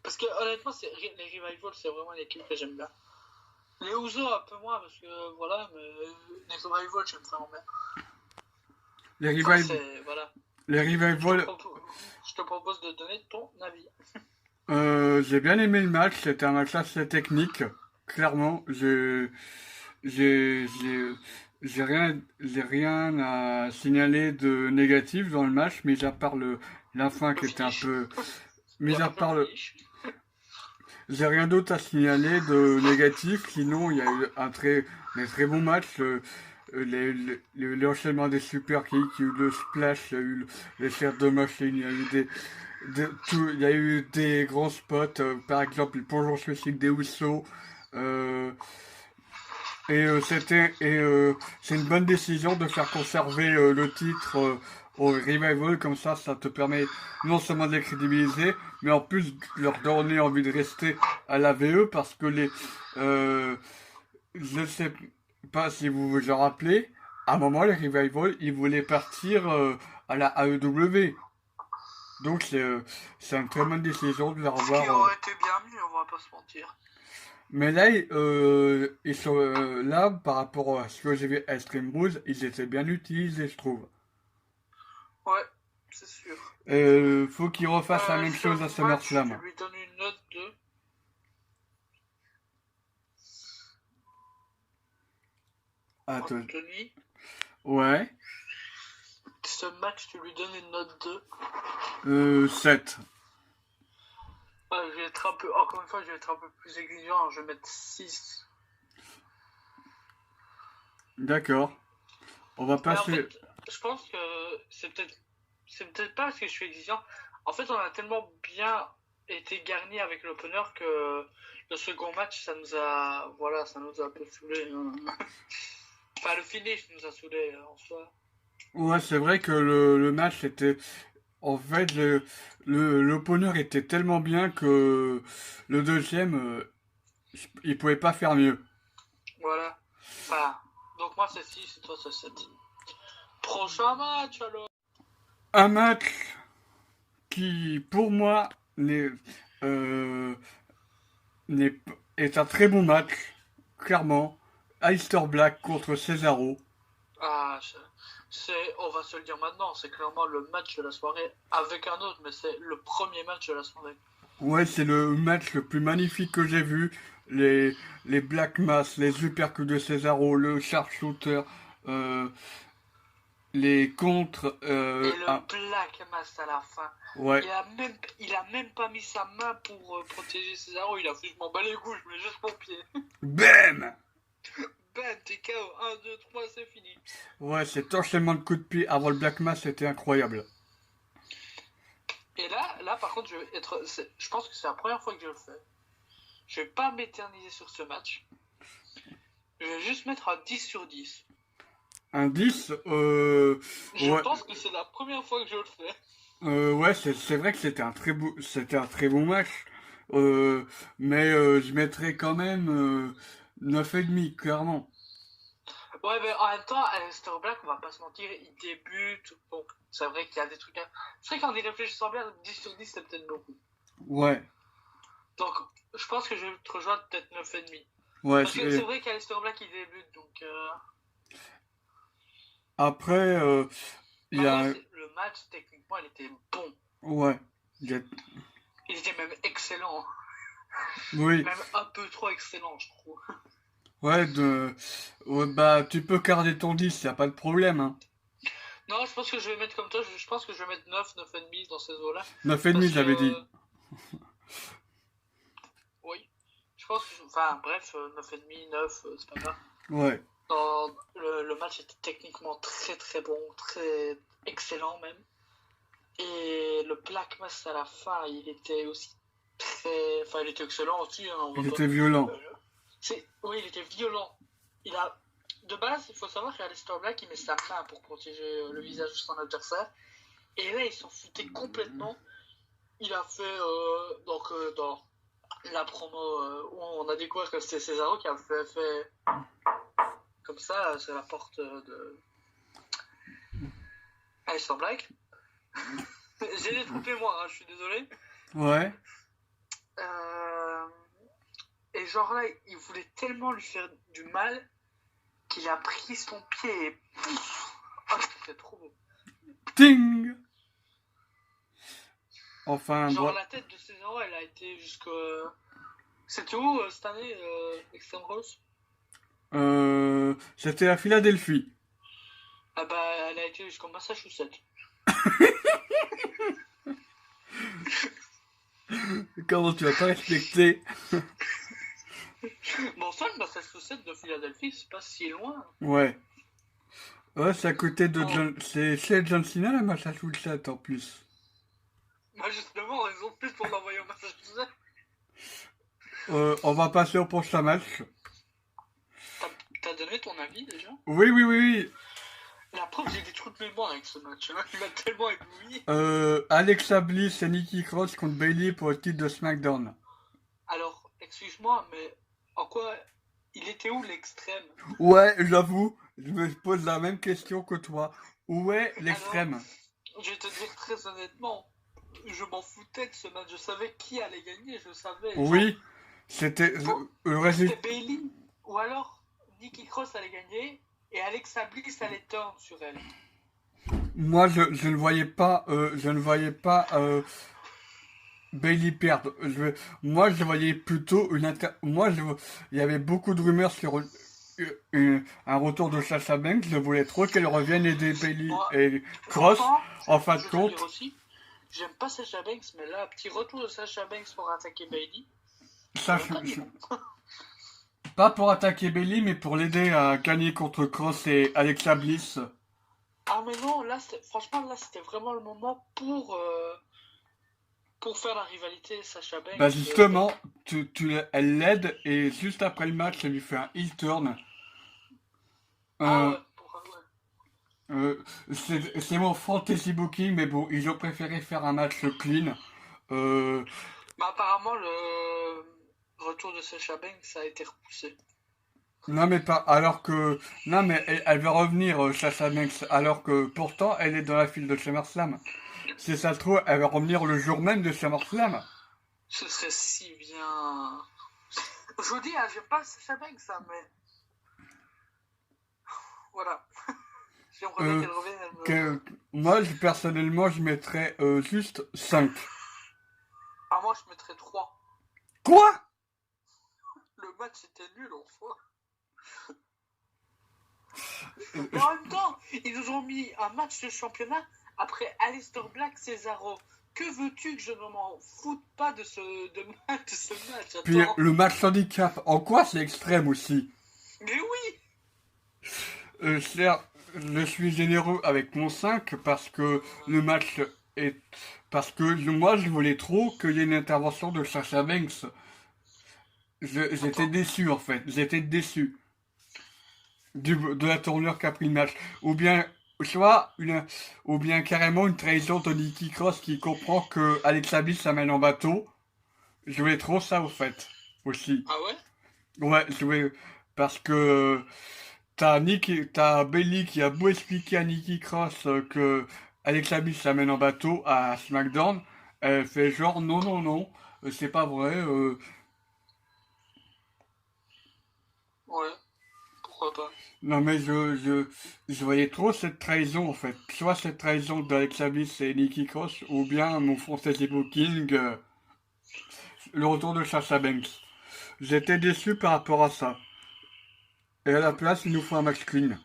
[SPEAKER 2] Parce que honnêtement, les Revival, c'est vraiment une équipe que j'aime bien. Les Usos, un peu moins, parce que voilà, mais les Revival, j'aime vraiment bien.
[SPEAKER 1] Les
[SPEAKER 2] Enfin,
[SPEAKER 1] Revival...
[SPEAKER 2] voilà.
[SPEAKER 1] Les Revival...
[SPEAKER 2] Je te propose de donner ton avis.
[SPEAKER 1] J'ai bien aimé le match, c'était un match assez technique. Clairement, j'ai, j'ai, j'ai rien à signaler de négatif dans le match, mis à part la fin qui était un peu, mis à part le, j'ai rien d'autre à signaler de négatif, sinon il y a eu des très bons matchs, l'enchaînement des super kicks, il y a eu le splash, il y a eu les Shadow Machine, il y a eu il y a eu des grands spots, par exemple le plongeon suicide des Usos, c'est une bonne décision de faire conserver le titre au Revival, comme ça te permet non seulement de les crédibiliser, mais en plus de leur donner envie de rester à la VE, parce que je ne sais pas si vous vous en rappelez, à un moment les Revival, ils voulaient partir à la AEW. Donc c'est une très bonne décision de leur avoir...
[SPEAKER 2] Ce qui aurait été bien mieux, on va pas se mentir.
[SPEAKER 1] Mais là, ils sont là, par rapport à ce que j'ai vu à Extreme Rules, ils étaient bien utilisés, je trouve.
[SPEAKER 2] Ouais, c'est sûr.
[SPEAKER 1] Faut qu'ils refassent la même chose à SummerSlam.
[SPEAKER 2] Je lui donne une note de...
[SPEAKER 1] Attends.
[SPEAKER 2] Anthony,
[SPEAKER 1] Ouais.
[SPEAKER 2] ce match, tu lui donnes une note
[SPEAKER 1] de 7.
[SPEAKER 2] Je vais être un peu, encore une fois, je vais être un peu plus exigeant, je vais mettre 6.
[SPEAKER 1] D'accord. On va passer...
[SPEAKER 2] En fait, je pense que c'est peut-être pas parce que je suis exigeant. En fait, on a tellement bien été garni avec l'opener que le second match, ça nous a un peu saoulé. Hein. Enfin, le finish nous a saoulé en soi.
[SPEAKER 1] Ouais, c'est vrai que le match était... En fait, l'opener était tellement bien que le deuxième, il pouvait pas faire mieux.
[SPEAKER 2] Voilà. Enfin, donc moi c'est 6 et toi c'est 7. Prochain match alors.
[SPEAKER 1] Un match qui, pour moi, euh, est un très bon match, clairement. Aleister Black contre Cesaro.
[SPEAKER 2] Ah, on va se le dire maintenant, c'est clairement le match de la soirée avec un autre, mais c'est le premier match de la soirée.
[SPEAKER 1] Ouais, c'est le match le plus magnifique que j'ai vu. les Black Mass, les uppercuts de Cesaro, le sharpshooter, euh, les contres,
[SPEAKER 2] Et le Black Mass à la fin.
[SPEAKER 1] ouais,
[SPEAKER 2] Il a même pas mis sa main pour protéger Cesaro. Il a fait je m'en bats les couilles, je mets juste mon pied.
[SPEAKER 1] BAM!
[SPEAKER 2] Ben, t'es KO. 1, 2, 3, c'est fini.
[SPEAKER 1] Ouais, cet enchaînement de coups de pied avant le Black Mass, c'était incroyable.
[SPEAKER 2] Et là par contre, je pense que c'est la première fois que je le fais. Je vais pas m'éterniser sur ce match. Je vais juste mettre un 10 sur 10.
[SPEAKER 1] Un 10,
[SPEAKER 2] Je
[SPEAKER 1] ouais,
[SPEAKER 2] pense que c'est la première fois que je le fais.
[SPEAKER 1] ouais, c'est vrai que c'était un très bon match. Mais je mettrais quand même 9,5, clairement.
[SPEAKER 2] Ouais, mais en même temps, Aleister Black, on va pas se mentir, il débute. Donc, c'est vrai qu'il y a des trucs. C'est vrai qu'en y réfléchissant bien, 10 sur 10, c'est peut-être beaucoup.
[SPEAKER 1] Ouais,
[SPEAKER 2] Donc, je pense que je vais te rejoindre peut-être 9,5.
[SPEAKER 1] ouais.
[SPEAKER 2] Parce que c'est vrai qu'Aleister Black, il débute. Donc,
[SPEAKER 1] Après, il y a,
[SPEAKER 2] le match, techniquement, il était bon.
[SPEAKER 1] ouais, il y a-
[SPEAKER 2] Il était même excellent.
[SPEAKER 1] oui,
[SPEAKER 2] Même un peu trop excellent, je trouve.
[SPEAKER 1] ouais, ouais, bah, tu peux garder ton 10, y a pas de problème, hein.
[SPEAKER 2] Non, je pense que je vais mettre comme toi. Je pense que je vais mettre 9, 9,5 dans ces eaux-là.
[SPEAKER 1] 9,5,
[SPEAKER 2] Parce que,
[SPEAKER 1] j'avais dit.
[SPEAKER 2] oui. Je pense que. Enfin, bref, 9,5, 9, c'est pas grave.
[SPEAKER 1] Ouais,
[SPEAKER 2] Le match était techniquement très très bon, très excellent même. Et le Black Mass à la fin, il était aussi très. Enfin, il était excellent aussi. Hein,
[SPEAKER 1] il était violent.
[SPEAKER 2] Oui, il était violent. Il a. De base, il faut savoir qu'Aleister Black, il met sa main pour protéger le visage de son adversaire. Et là, il s'en foutait complètement. Il a fait. Donc, dans la promo où on a découvert que c'était Cesaro qui a fait comme ça, c'est la porte de Aleister Black. J'ai détrompé moi, hein, je suis désolé.
[SPEAKER 1] Ouais,
[SPEAKER 2] Et genre là, il voulait tellement lui faire du mal qu'il a pris son pied et pouf. Ah, c'était trop beau.
[SPEAKER 1] ting! Enfin,
[SPEAKER 2] Genre
[SPEAKER 1] bon,
[SPEAKER 2] la tête de Cesaro, elle a été jusqu'à... C'était où cette année, Extreme Rules?
[SPEAKER 1] c'était à Philadelphie.
[SPEAKER 2] Ah bah, elle a été jusqu'en Massachusetts.
[SPEAKER 1] Comment tu vas pas respecter?
[SPEAKER 2] Bon, ça, le Massachusetts de Philadelphie, c'est pas si loin.
[SPEAKER 1] Ouais. Ouais, c'est à côté de
[SPEAKER 2] Oh.
[SPEAKER 1] John... C'est chez John Cena, la Massachusetts, en plus.
[SPEAKER 2] Bah justement, raison de plus pour l'envoyer au Massachusetts.
[SPEAKER 1] On va passer au prochain match.
[SPEAKER 2] T'as donné ton avis déjà?
[SPEAKER 1] Oui, oui, oui, oui.
[SPEAKER 2] La preuve, j'ai des trous de mémoire avec ce match. Hein. Il m'a tellement ébloui.
[SPEAKER 1] Alexa Bliss et Nikki Cross contre Bayley pour le titre de SmackDown.
[SPEAKER 2] Alors, excuse-moi, mais en quoi il était où l'extrême?
[SPEAKER 1] Ouais, j'avoue, je me pose la même question que toi. Où est l'extrême?
[SPEAKER 2] Je vais te dire très honnêtement, je m'en foutais de ce match. Je savais qui allait gagner, je savais.
[SPEAKER 1] Oui, c'était le
[SPEAKER 2] C'était
[SPEAKER 1] résultat.
[SPEAKER 2] Bayley, ou alors Nikki Cross allait gagner et Alexa Bliss allait turn sur elle.
[SPEAKER 1] Moi, je ne voyais pas, Bayley perdre. Moi, je voyais plutôt il y avait beaucoup de rumeurs sur un retour de Sasha Banks. Je voulais trop qu'elle revienne aider Bayley
[SPEAKER 2] Moi,
[SPEAKER 1] et Cross.
[SPEAKER 2] Pourtant,
[SPEAKER 1] En fin de
[SPEAKER 2] je veux
[SPEAKER 1] compte,
[SPEAKER 2] dire aussi, j'aime pas Sasha Banks, mais là, petit retour de Sasha Banks pour attaquer Bayley.
[SPEAKER 1] ça, pas pour attaquer Bayley, mais pour l'aider à gagner contre Cross et Alexa Bliss.
[SPEAKER 2] Ah mais non, là, franchement, là, c'était vraiment le moment pour faire la rivalité Sasha Banks.
[SPEAKER 1] Bah justement, elle l'aide et juste après le match, elle lui fait un heel turn.
[SPEAKER 2] Ah ouais,
[SPEAKER 1] C'est mon fantasy booking, mais bon, ils ont préféré faire un match clean. Euh,
[SPEAKER 2] Bah, apparemment, le retour de Sasha Banks a été repoussé.
[SPEAKER 1] non mais pas, alors que, non mais elle va revenir, Sasha Banks, alors que pourtant elle est dans la file de SummerSlam. Si ça se trouve, elle va revenir le jour même de SummerSlam.
[SPEAKER 2] Ce serait si bien. Je vous dis, hein, j'aime pas Sasha Banks, ça, mais. Voilà. J'aimerais bien qu'elle revienne.
[SPEAKER 1] Moi, personnellement, je mettrais juste 5.
[SPEAKER 2] Ah, moi, je mettrais 3.
[SPEAKER 1] Quoi?
[SPEAKER 2] Le le match était nul en soi. Mais en même temps, ils nous ont mis un match de championnat après Aleister Black, Cesaro. Que veux-tu que je ne m'en foute pas de ce match?
[SPEAKER 1] Puis
[SPEAKER 2] Attends.
[SPEAKER 1] le match handicap, en quoi c'est extrême aussi?
[SPEAKER 2] Mais oui!
[SPEAKER 1] Certes, je suis généreux avec mon 5 parce que le match est... Parce que moi je voulais trop qu'il y ait une intervention de Sasha Banks. J'étais
[SPEAKER 2] Attends.
[SPEAKER 1] déçu en fait, j'étais déçu de la tournure qu'a pris le match. Ou bien, ou bien carrément une trahison de Nikki Cross qui comprend que Alexa Bliss l'amène en bateau. Je voulais trop ça au fait, aussi.
[SPEAKER 2] Ah ouais?
[SPEAKER 1] Ouais, je voulais, parce que t'as Bailey qui a beau expliquer à Nikki Cross que Alexa Bliss l'amène en bateau à SmackDown, elle fait genre non, non, non, c'est pas vrai.
[SPEAKER 2] Ouais, pourquoi pas.
[SPEAKER 1] Non mais je voyais trop cette trahison en fait. Soit cette trahison d'Alexa Bliss et Nikki Cross, ou bien mon fantasy booking, le retour de Sasha Banks. J'étais déçu par rapport à ça. Et à la place, il nous faut un match clean.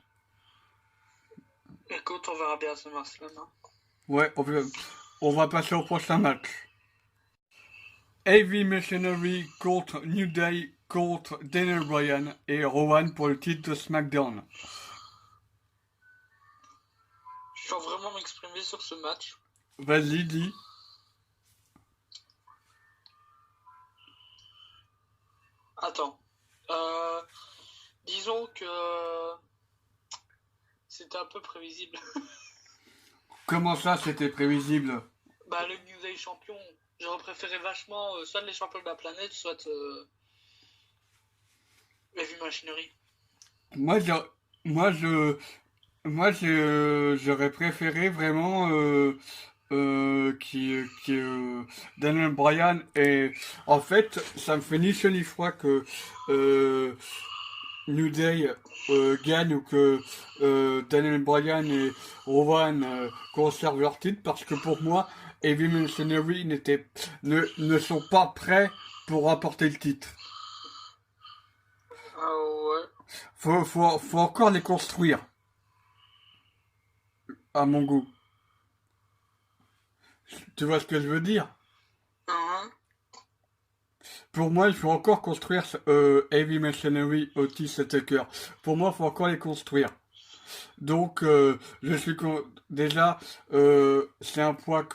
[SPEAKER 2] Écoute, on verra bien ce match-là. Hein.
[SPEAKER 1] Ouais, on va passer au prochain match. Heavy Machinery contre New Day contre Daniel Bryan et Rowan pour le titre de SmackDown.
[SPEAKER 2] Je dois vraiment m'exprimer sur ce match.
[SPEAKER 1] Vas-y, dis.
[SPEAKER 2] Attends. Disons que c'était un peu prévisible.
[SPEAKER 1] Comment ça, c'était prévisible?
[SPEAKER 2] Bah, le New Day champion, j'aurais préféré vachement soit les champions de la planète, soit Heavy Machinery.
[SPEAKER 1] Moi, je, moi, je, j'aurais préféré vraiment Daniel Bryan et en fait, ça me fait ni chaud ni froid que euh, New Day gagne ou que Daniel Bryan et Rowan conservent leur titre parce que pour moi, Heavy Machinery ne sont pas prêts pour remporter le titre.
[SPEAKER 2] Ah ouais.
[SPEAKER 1] Faut encore les construire, à mon goût. Tu vois ce que je veux dire?
[SPEAKER 2] Hein.
[SPEAKER 1] Pour moi, il faut encore construire Heavy Machinery, Otis et Tucker. Pour moi, il faut encore les construire. Donc, déjà, c'est un point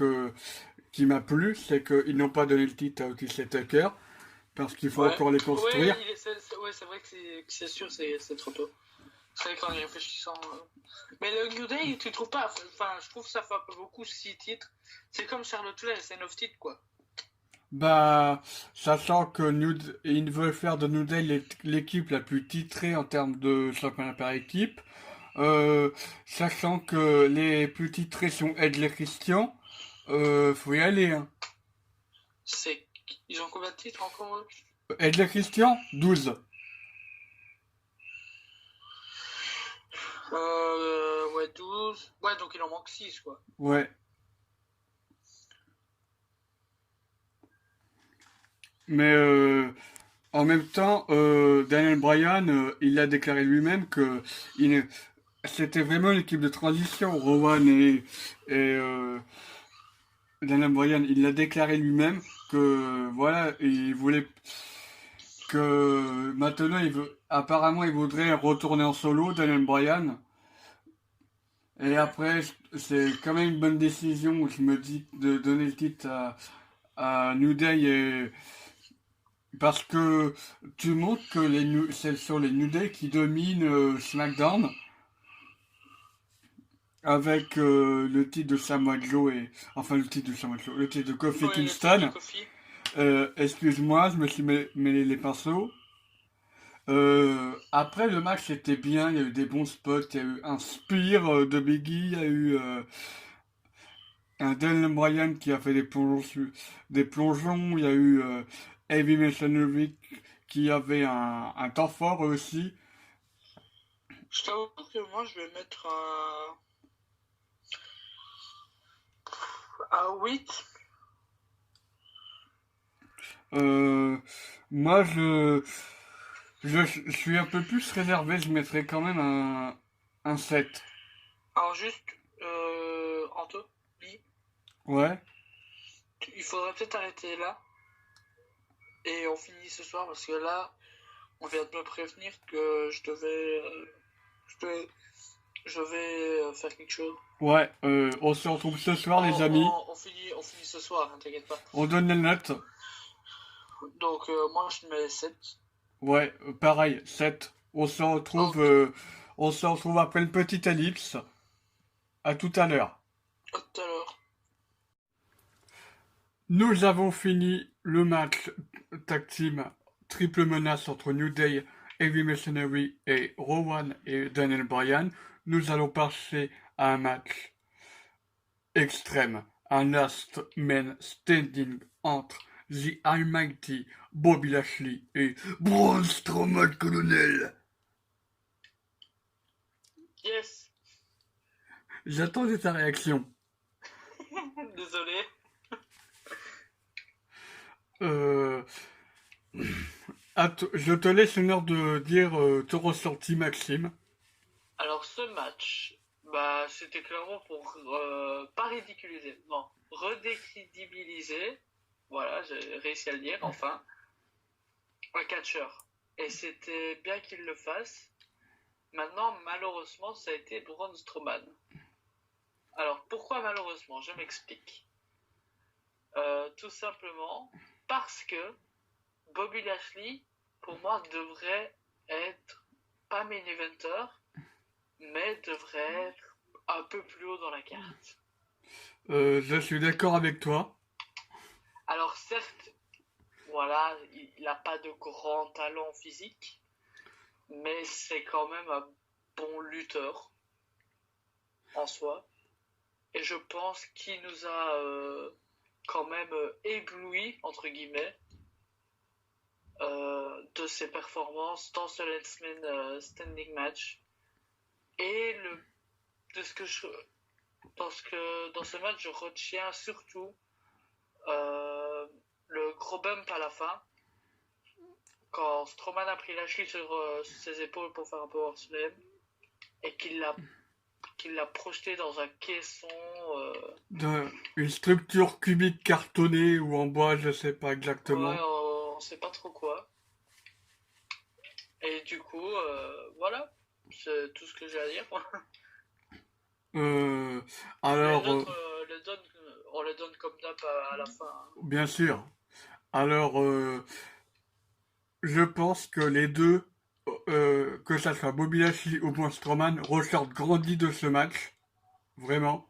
[SPEAKER 1] qui m'a plu, c'est qu'ils n'ont pas donné le titre à Otis et Tucker, parce qu'il faut
[SPEAKER 2] Ouais.
[SPEAKER 1] encore les construire.
[SPEAKER 2] Ouais, ouais, c'est vrai que c'est sûr, c'est trop tôt. C'est vrai qu'en y réfléchissant. Mais le New Day, tu trouves pas? Enfin, je trouve que ça fait un peu beaucoup 6 titres. C'est comme Charlotte Flair, c'est 9 titres, quoi.
[SPEAKER 1] Bah, sachant que ils veulent faire de New Day l'équipe la plus titrée en termes de championnat par équipe, sachant que les plus titrés sont Edge et Christian, faut y aller, hein.
[SPEAKER 2] Ils ont combien de titres encore eux?
[SPEAKER 1] Edge et Christian, 12.
[SPEAKER 2] Ouais, 12. Ouais, donc il en manque 6, quoi.
[SPEAKER 1] Ouais. Mais en même temps, Daniel Bryan, il a déclaré lui-même que c'était vraiment une équipe de transition. Rowan et Daniel Bryan, il l'a déclaré lui-même que voilà, il voulait que maintenant apparemment il voudrait retourner en solo, Daniel Bryan. Et après, c'est quand même une bonne décision, je me dis, de donner le titre à New Day parce que tu montres que ce sont les New Day qui dominent SmackDown avec le titre de Samoa Joe enfin le titre de Samoa Joe, le titre de Kofi
[SPEAKER 2] Ouais,
[SPEAKER 1] Kingston.
[SPEAKER 2] Kofi.
[SPEAKER 1] Excuse-moi, je me suis mêlé les pinceaux. Après le match c'était bien, il y a eu des bons spots, il y a eu un spear de Biggie, il y a eu un Daniel Bryan qui a fait des plongeons, il y a eu Heavy Machinery qui avait un temps fort aussi.
[SPEAKER 2] Je t'avoue que moi, je vais mettre un 8.
[SPEAKER 1] Moi, je suis un peu plus réservé, je mettrais quand même un 7.
[SPEAKER 2] Alors juste, Anthony,
[SPEAKER 1] Ouais,
[SPEAKER 2] il faudrait peut-être arrêter là et on finit ce soir parce que là, on vient de me prévenir que je devais, je vais faire quelque chose.
[SPEAKER 1] ouais, on se retrouve ce soir, les amis.
[SPEAKER 2] On finit ce soir, hein, t'inquiète pas.
[SPEAKER 1] On donne les notes.
[SPEAKER 2] Donc moi je mets 7.
[SPEAKER 1] Ouais, pareil, 7.
[SPEAKER 2] Ok,
[SPEAKER 1] On se retrouve après une petite ellipse. À tout à l'heure.
[SPEAKER 2] à tout à l'heure.
[SPEAKER 1] Nous avons fini le match tag team triple menace entre New Day, Heavy Machinery et Rowan et Daniel Bryan. Nous allons passer à un match extrême, un last man standing entre The Almighty Bobby Lashley et Braun Strowman Colonel.
[SPEAKER 2] Yes.
[SPEAKER 1] J'attendais ta réaction.
[SPEAKER 2] Désolé.
[SPEAKER 1] Euh, je te laisse l'honneur de dire ton ressenti, Maxime.
[SPEAKER 2] Alors ce match, bah c'était clairement pour pas ridiculiser, non, redécrédibiliser, voilà, j'ai réussi à le dire, enfin, un catcheur. Et c'était bien qu'il le fasse. Maintenant, malheureusement, ça a été Braun Strowman. Alors pourquoi malheureusement? Je m'explique. Tout simplement parce que Bobby Lashley, pour moi, devrait être pas main eventer, mais devrait être un peu plus haut dans la carte.
[SPEAKER 1] Je suis d'accord avec toi.
[SPEAKER 2] Alors certes, voilà, il n'a pas de grand talent physique, mais c'est quand même un bon lutteur en soi. Et je pense qu'il nous a quand même ébloui, entre guillemets, de ses performances dans ce Let's Man Standing Match. Et de ce que je, dans ce match, je retiens surtout le gros bump à la fin, quand Strowman a pris Lashley sur ses épaules pour faire un power slam et qu'il l'a projeté dans un caisson.
[SPEAKER 1] Une structure cubique cartonnée ou en bois, je sais pas
[SPEAKER 2] Ouais,
[SPEAKER 1] exactement.
[SPEAKER 2] on sait pas trop quoi. Et du coup, voilà, c'est tout ce que j'ai à dire.
[SPEAKER 1] Euh,
[SPEAKER 2] Les
[SPEAKER 1] alors,
[SPEAKER 2] autres, on les donne comme d'hab à la fin, hein.
[SPEAKER 1] bien sûr. Alors, je pense que les deux, que ça soit Bobby Lashley ou Braun Strowman, ressortent grandis de ce match. Vraiment.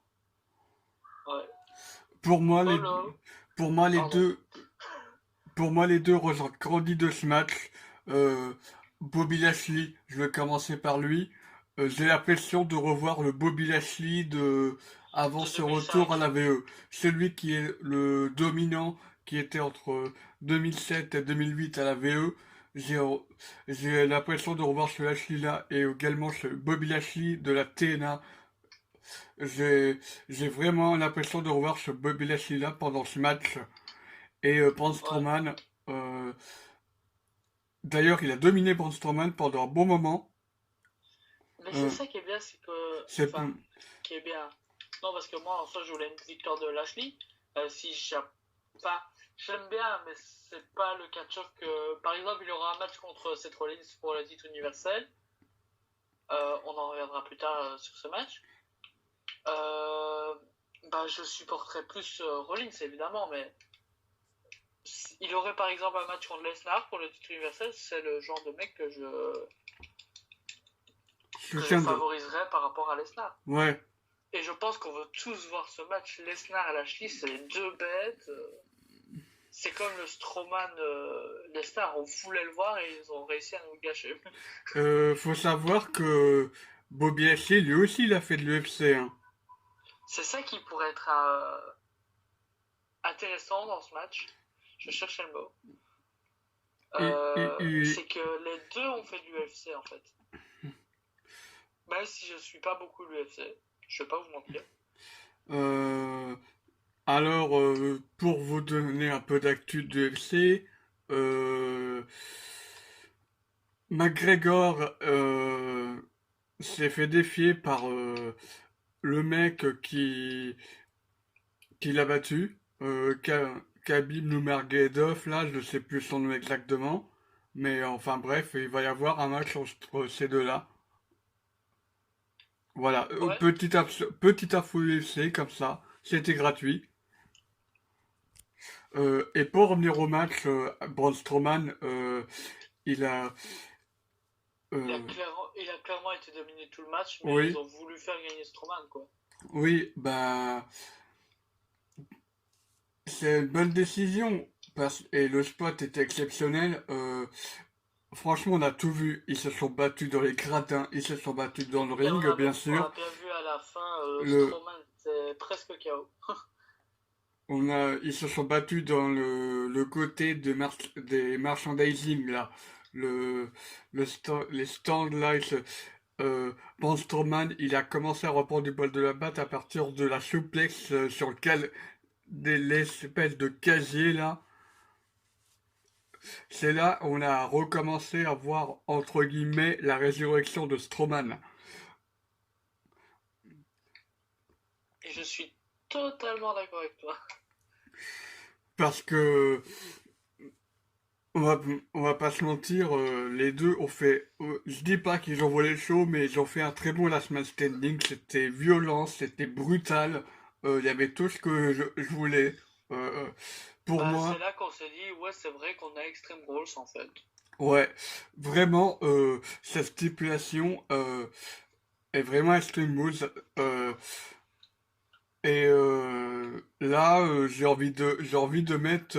[SPEAKER 2] Ouais.
[SPEAKER 1] Pour moi, les,
[SPEAKER 2] Polo,
[SPEAKER 1] pour moi, les
[SPEAKER 2] pardon.
[SPEAKER 1] deux, pour moi, les deux ressortent grandis de ce match. Euh, Bobby Lashley, je vais commencer par lui. J'ai l'impression de revoir le Bobby Lashley de avant
[SPEAKER 2] De
[SPEAKER 1] ce retour à
[SPEAKER 2] 2005.
[SPEAKER 1] la VE. Celui qui est le dominant, qui était entre 2007 et 2008 à la VE. J'ai, j'ai l'impression de revoir ce Lashley-là et également ce Bobby Lashley de la TNA. J'ai, j'ai vraiment l'impression de revoir ce Bobby Lashley-là pendant ce match. Et Braun
[SPEAKER 2] Ouais.
[SPEAKER 1] Strowman, d'ailleurs, il a dominé Braun Strowman pendant un bon moment.
[SPEAKER 2] Mais c'est
[SPEAKER 1] Euh,
[SPEAKER 2] ça qui est bien, c'est que.
[SPEAKER 1] c'est
[SPEAKER 2] Enfin, qui est bien. Non, parce que moi, en soi, je voulais une victoire de Lashley. Si j'ai. Enfin, j'aime bien, mais c'est pas le catcheur que. Par exemple, il y aura un match contre Seth Rollins pour le titre universel. On en reviendra plus tard sur ce match. Euh, Bah, je supporterais plus Rollins, évidemment, mais il aurait par exemple un match contre Lesnar pour le titre universel, c'est le genre de mec
[SPEAKER 1] je
[SPEAKER 2] que je
[SPEAKER 1] tiens de...
[SPEAKER 2] favoriserais par rapport à Lesnar.
[SPEAKER 1] Ouais,
[SPEAKER 2] Et je pense qu'on veut tous voir ce match. Lesnar et Lashley, c'est les deux bêtes. C'est comme le Strowman Lesnar. On voulait le voir et ils ont réussi à nous le gâcher.
[SPEAKER 1] faut savoir que Bobby Lashley, lui aussi, il a fait de l'UFC, hein.
[SPEAKER 2] C'est ça qui pourrait être intéressant dans ce match. Je cherchais le mot.
[SPEAKER 1] Il, il,
[SPEAKER 2] C'est
[SPEAKER 1] il-
[SPEAKER 2] que les deux ont fait de l'UFC en fait. Même si je suis pas beaucoup l'UFC, je vais pas vous mentir.
[SPEAKER 1] euh, alors, pour vous donner un peu d'actu de l'UFC, McGregor s'est fait défier par le mec qui l'a battu, Khabib Nurmagomedov, là, je sais plus son nom exactement, mais enfin bref, il va y avoir un match entre ces deux-là. Voilà,
[SPEAKER 2] Ouais,
[SPEAKER 1] petit info UFC comme ça, c'était gratuit. Et pour revenir au match, Braun Strowman, il a, euh,
[SPEAKER 2] il a clairement été dominé tout le match, mais ils
[SPEAKER 1] oui,
[SPEAKER 2] ont voulu faire gagner Strowman, quoi.
[SPEAKER 1] oui, bah, c'est une bonne décision. Et le spot était exceptionnel. Franchement, on a tout vu. Ils se sont battus dans les gradins, ils se sont battus dans le
[SPEAKER 2] Et
[SPEAKER 1] ring, bien
[SPEAKER 2] on
[SPEAKER 1] sûr.
[SPEAKER 2] a bien vu à la fin,
[SPEAKER 1] Le,
[SPEAKER 2] Strowman, c'est presque KO.
[SPEAKER 1] ils se sont battus dans le côté des merchandising, là. Le, les stands, là, Braun Strowman, il a commencé à reprendre du bol de la batte à partir de la suplex sur lequel l'espèce de casier, là. C'est là où on a recommencé à voir, entre guillemets, la résurrection de Strowman.
[SPEAKER 2] Et je suis totalement d'accord avec toi.
[SPEAKER 1] Parce que, on va, on va pas se mentir, les deux ont fait. Je dis pas qu'ils ont volé le show, mais ils ont fait un très bon last man standing. C'était violent, c'était brutal. Il y avait tout ce que je voulais. Euh, pour
[SPEAKER 2] Bah, c'est
[SPEAKER 1] moi,
[SPEAKER 2] là qu'on s'est dit, ouais, c'est vrai qu'on a Extreme Rules en fait.
[SPEAKER 1] ouais, vraiment, cette stipulation est vraiment extreme rules. Et là, j'ai envie de mettre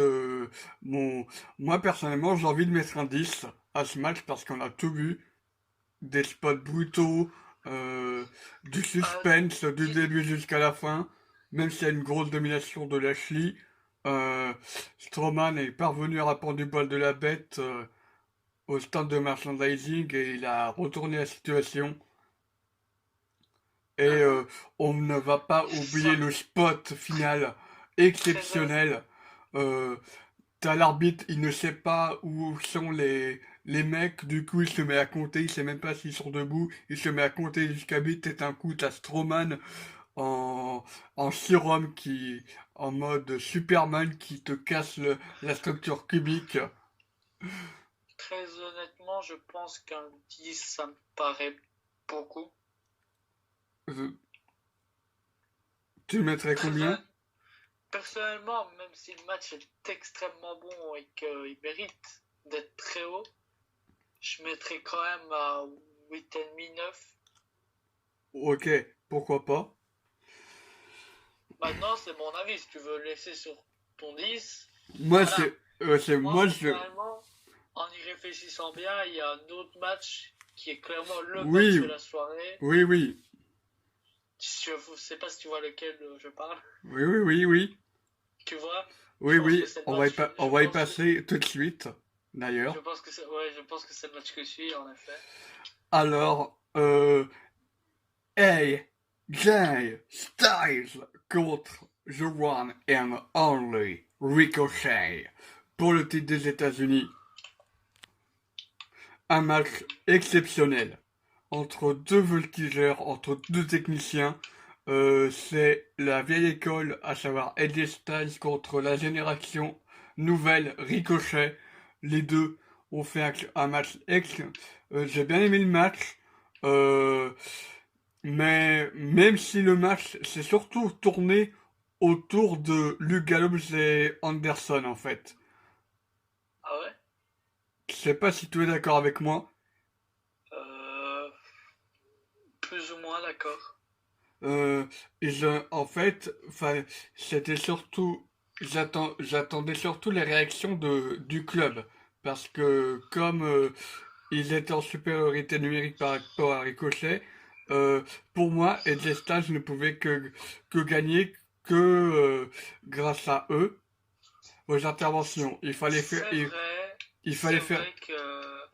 [SPEAKER 1] mon, moi personnellement, j'ai envie de mettre un 10 à ce match parce qu'on a tout vu, des spots brutaux, du
[SPEAKER 2] Euh,
[SPEAKER 1] suspense du
[SPEAKER 2] dis-
[SPEAKER 1] début jusqu'à la fin, même s'il y a une grosse domination de Lashley, euh, Strowman est parvenu à répondre du bol de la bête au stand de merchandising et il a retourné la situation. Et
[SPEAKER 2] uh-huh.
[SPEAKER 1] on ne va pas oublier
[SPEAKER 2] Ça,
[SPEAKER 1] le spot final
[SPEAKER 2] très,
[SPEAKER 1] exceptionnel. Euh, T'as l'arbitre, il ne sait pas où sont les mecs, du coup il se met à compter, il sait même pas s'ils sont debout, il se met à compter jusqu'à 8 et un coup t'as Strowman en, en surhomme en mode Superman qui te casse la structure cubique.
[SPEAKER 2] très honnêtement, je pense qu'un 10, ça me paraît beaucoup.
[SPEAKER 1] Euh, Tu mettrais
[SPEAKER 2] Très
[SPEAKER 1] combien?
[SPEAKER 2] honnête- Personnellement, même si le match est extrêmement bon et qu'il mérite d'être très haut, je mettrais quand même à 8,5, 9.
[SPEAKER 1] Ok, pourquoi pas?
[SPEAKER 2] Maintenant, c'est mon avis. Si tu veux le laisser sur ton 10,
[SPEAKER 1] Moi
[SPEAKER 2] voilà. Moi,
[SPEAKER 1] moi je,
[SPEAKER 2] personnellement, en y réfléchissant bien, il y a un autre match qui est clairement le match
[SPEAKER 1] oui,
[SPEAKER 2] de la soirée.
[SPEAKER 1] oui.
[SPEAKER 2] Je ne sais pas si tu vois lequel je parle.
[SPEAKER 1] Oui.
[SPEAKER 2] Tu vois, je
[SPEAKER 1] Oui,
[SPEAKER 2] pense que
[SPEAKER 1] oui,
[SPEAKER 2] c'est le match.
[SPEAKER 1] on va y passer tout de suite,
[SPEAKER 2] Je
[SPEAKER 1] d'ailleurs.
[SPEAKER 2] pense que c'est, ouais, je pense que c'est le match que je suis, en effet.
[SPEAKER 1] Alors, AJ Styles contre The One and Only Ricochet pour le titre des États-Unis. Un match exceptionnel entre deux voltigeurs, entre deux techniciens. C'est la vieille école, à savoir AJ Styles contre la génération nouvelle Ricochet. Les deux ont fait un match excellent. J'ai bien aimé le match. Euh, mais même si le match s'est surtout tourné autour de Luke Gallows et Anderson en fait.
[SPEAKER 2] Ah ouais?
[SPEAKER 1] Je sais pas si tu es d'accord avec moi.
[SPEAKER 2] Euh, Plus ou moins d'accord.
[SPEAKER 1] Euh, en fait, enfin, c'était surtout, j'attendais surtout les réactions du club parce que comme ils étaient en supériorité numérique par rapport à Ricochet, euh, pour moi, AJ Styles ne pouvait que gagner que grâce à eux, aux interventions. Il fallait
[SPEAKER 2] C'est
[SPEAKER 1] faire,
[SPEAKER 2] vrai que.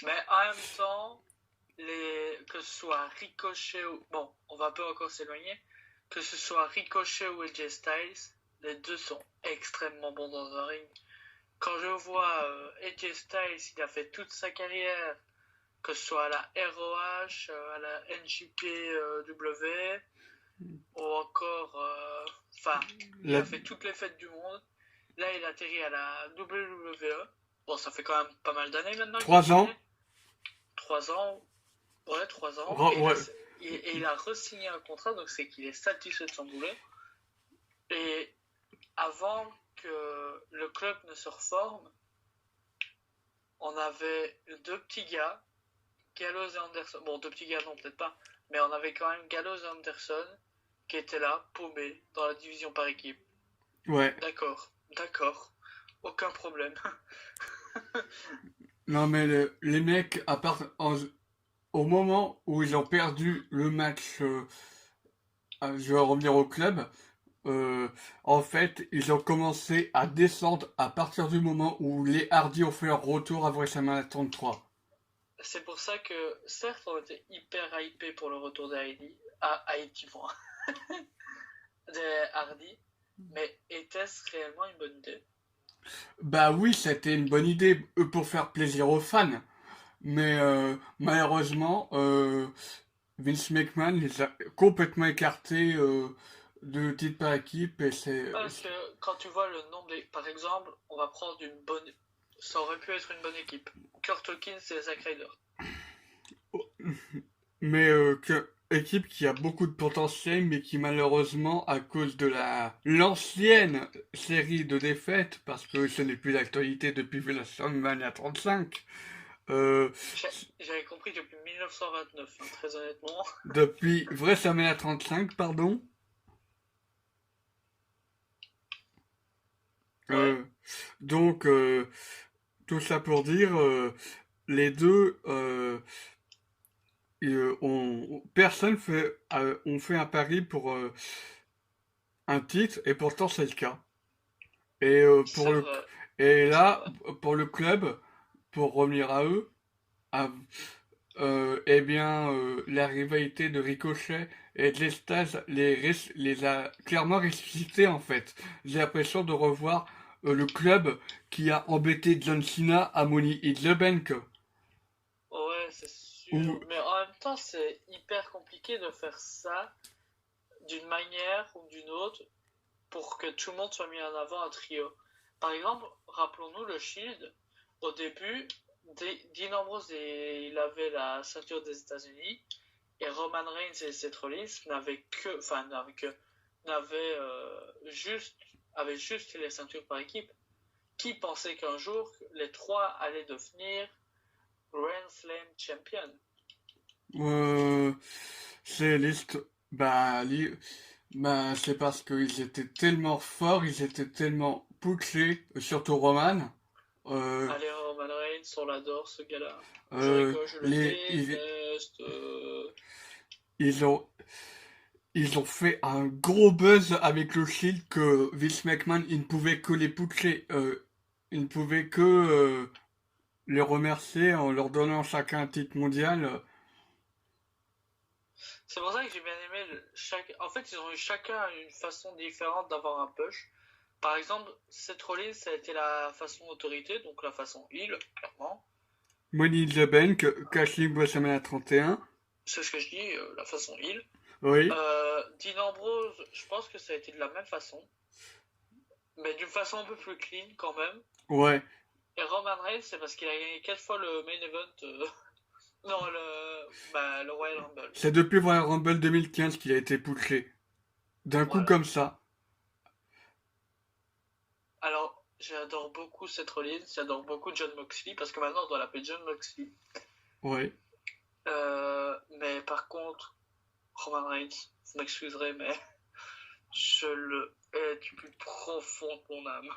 [SPEAKER 2] Mais en même temps, que ce soit Ricochet ou. Bon, on va un peu encore s'éloigner. Que ce soit Ricochet ou AJ Styles, les deux sont extrêmement bons dans un ring. Quand je vois AJ Styles, il a fait toute sa carrière que ce soit à la ROH, à la NJPW, ou encore, enfin, il
[SPEAKER 1] La...
[SPEAKER 2] a fait toutes les fêtes du monde. Là, il atterrit à la WWE. Bon, ça fait quand même pas mal d'années maintenant qu'il
[SPEAKER 1] 3 ans.
[SPEAKER 2] y est. 3 ans. Ouais, 3 ans.
[SPEAKER 1] Ouais.
[SPEAKER 2] Et il a re-signé un contrat, donc c'est qu'il est satisfait de son boulot. Et avant que le club ne se reforme, on avait deux petits gars, Gallows et Anderson. Bon, deux petits gars, non, peut-être pas. Mais on avait quand même Gallows et Anderson qui étaient là, paumés, dans la division par équipe.
[SPEAKER 1] Ouais.
[SPEAKER 2] D'accord. Aucun problème.
[SPEAKER 1] Non, mais les mecs, au moment où ils ont perdu le match, je vais revenir au club, euh, en fait, ils ont commencé à descendre à partir du moment où les Hardy ont fait leur retour à WrestleMania 33.
[SPEAKER 2] C'est pour ça que, certes, on était hyper hypé pour le retour des Hardy, mais était-ce réellement une bonne idée?
[SPEAKER 1] Bah oui, c'était une bonne idée pour faire plaisir aux fans, mais malheureusement, Vince McMahon les a complètement écartés de titre par équipe et
[SPEAKER 2] Parce que quand tu vois le nombre Par exemple, on va prendre une bonne... Ça aurait pu être une bonne équipe. Kurt Hawkins et Zack Ryder.
[SPEAKER 1] mais équipe qui a beaucoup de potentiel, mais qui malheureusement, à cause de l'ancienne série de défaites, parce que ce n'est plus d'actualité depuis WrestleMania 35, euh,
[SPEAKER 2] J'avais compris depuis 1929, hein, très honnêtement.
[SPEAKER 1] depuis WrestleMania 35, pardon.
[SPEAKER 2] Ouais.
[SPEAKER 1] Euh, donc, tout ça pour dire, les deux, personne ont fait un pari pour un titre, et pourtant c'est le cas. Et,
[SPEAKER 2] C'est vrai.
[SPEAKER 1] et
[SPEAKER 2] C'est
[SPEAKER 1] là,
[SPEAKER 2] vrai.
[SPEAKER 1] pour le club, pour revenir à eux, à- eh bien, la rivalité de Ricochet et de l'Estase les a clairement ressuscités en fait. J'ai l'impression de revoir le club qui a embêté John Cena à Money in the Bank.
[SPEAKER 2] Ouais, c'est sûr.
[SPEAKER 1] Ou,
[SPEAKER 2] Mais en même temps, c'est hyper compliqué de faire ça d'une manière ou d'une autre pour que tout le monde soit mis en avant un trio. Par exemple, rappelons-nous le Shield. Au début, Dean Ambrose, il avait la ceinture des États-Unis et Roman Reigns et Seth Rollins n'avaient avaient juste les ceintures par équipe. Qui pensait qu'un jour les trois allaient devenir Grand Slam Champion?
[SPEAKER 1] euh, c'est bah, c'est parce qu'ils étaient tellement forts, ils étaient tellement poussés, surtout Roman. Euh,
[SPEAKER 2] Allez, Roman Reigns, on l'adore ce gars-là.
[SPEAKER 1] euh,
[SPEAKER 2] Jericho, je le
[SPEAKER 1] les, ils,
[SPEAKER 2] déteste.
[SPEAKER 1] ils ont, ils ont fait un gros buzz avec le Shield que Vince McMahon, il ne pouvait que les pousser, il ne pouvait que les remercier en leur donnant chacun un titre mondial.
[SPEAKER 2] C'est pour ça que j'ai bien aimé En fait, ils ont eu chacun une façon différente d'avoir un push. Par exemple, Seth Rollins, ça a été la façon autorité, donc la façon heel, clairement.
[SPEAKER 1] Money in the Bank, Cashley WrestleMania 31.
[SPEAKER 2] C'est ce que je dis, la façon heel.
[SPEAKER 1] Oui,
[SPEAKER 2] Dean Ambrose, je pense que ça a été de la même façon, mais d'une façon un peu plus clean quand même.
[SPEAKER 1] ouais.
[SPEAKER 2] Et Roman Reigns, c'est parce qu'il a gagné 4 fois le main event. Non, le Royal Rumble.
[SPEAKER 1] C'est depuis Royal Rumble 2015 qu'il a été poussé. D'un coup
[SPEAKER 2] Voilà.
[SPEAKER 1] comme ça.
[SPEAKER 2] Alors, j'adore beaucoup Seth Rollins, j'adore beaucoup John Moxley, parce que maintenant on doit l'appeler John Moxley.
[SPEAKER 1] Ouais.
[SPEAKER 2] Mais par contre, Roman Reigns, vous m'excuserez, mais je le hais du plus profond de mon âme.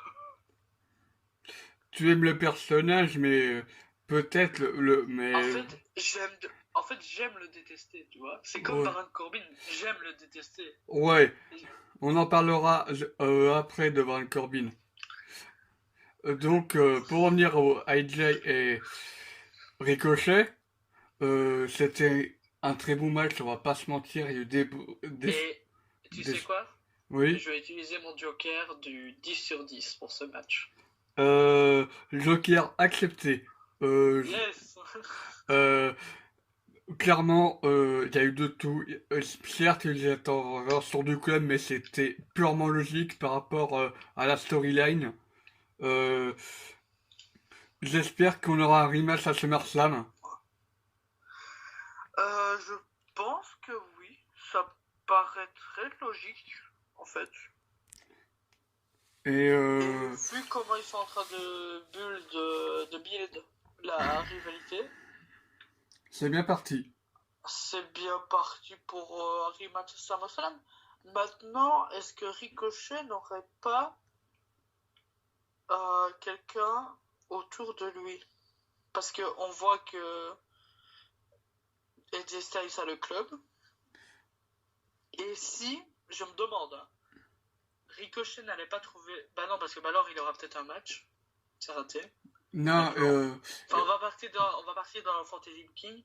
[SPEAKER 1] Tu aimes le personnage, mais peut-être
[SPEAKER 2] En
[SPEAKER 1] mais
[SPEAKER 2] fait, j'aime le détester, tu vois. C'est comme
[SPEAKER 1] ouais.
[SPEAKER 2] Baron Corbin, j'aime le détester.
[SPEAKER 1] Ouais, on en parlera après de Baron Corbin. Donc, pour revenir au AJ et Ricochet, c'était un très bon match, on va pas se mentir. Il y a eu
[SPEAKER 2] Et tu
[SPEAKER 1] des-
[SPEAKER 2] sais quoi?
[SPEAKER 1] oui.
[SPEAKER 2] Je vais utiliser mon joker du 10 sur 10 pour ce match.
[SPEAKER 1] Joker accepté. Euh,
[SPEAKER 2] Yes.
[SPEAKER 1] euh, Clairement, il y a eu de tout. Certes, ils étaient en version du club, mais c'était purement logique par rapport à la storyline. Euh, J'espère qu'on aura un rematch à SummerSlam.
[SPEAKER 2] Je pense que oui, ça paraît très logique, en fait.
[SPEAKER 1] Et
[SPEAKER 2] Et vu comment ils sont en train de build la rivalité,
[SPEAKER 1] c'est bien parti.
[SPEAKER 2] c'est bien parti pour un rematch SummerSlam. Maintenant, est-ce que Ricochet n'aurait pas quelqu'un autour de lui? Parce qu'on voit que AJ Styles a le club. Et si, je me demande, hein, Ricochet n'allait pas trouver. Bah non, parce que Balor il aura peut-être un match. C'est raté.
[SPEAKER 1] Non,
[SPEAKER 2] Maintenant. Enfin, on va partir dans le Fantasy Booking.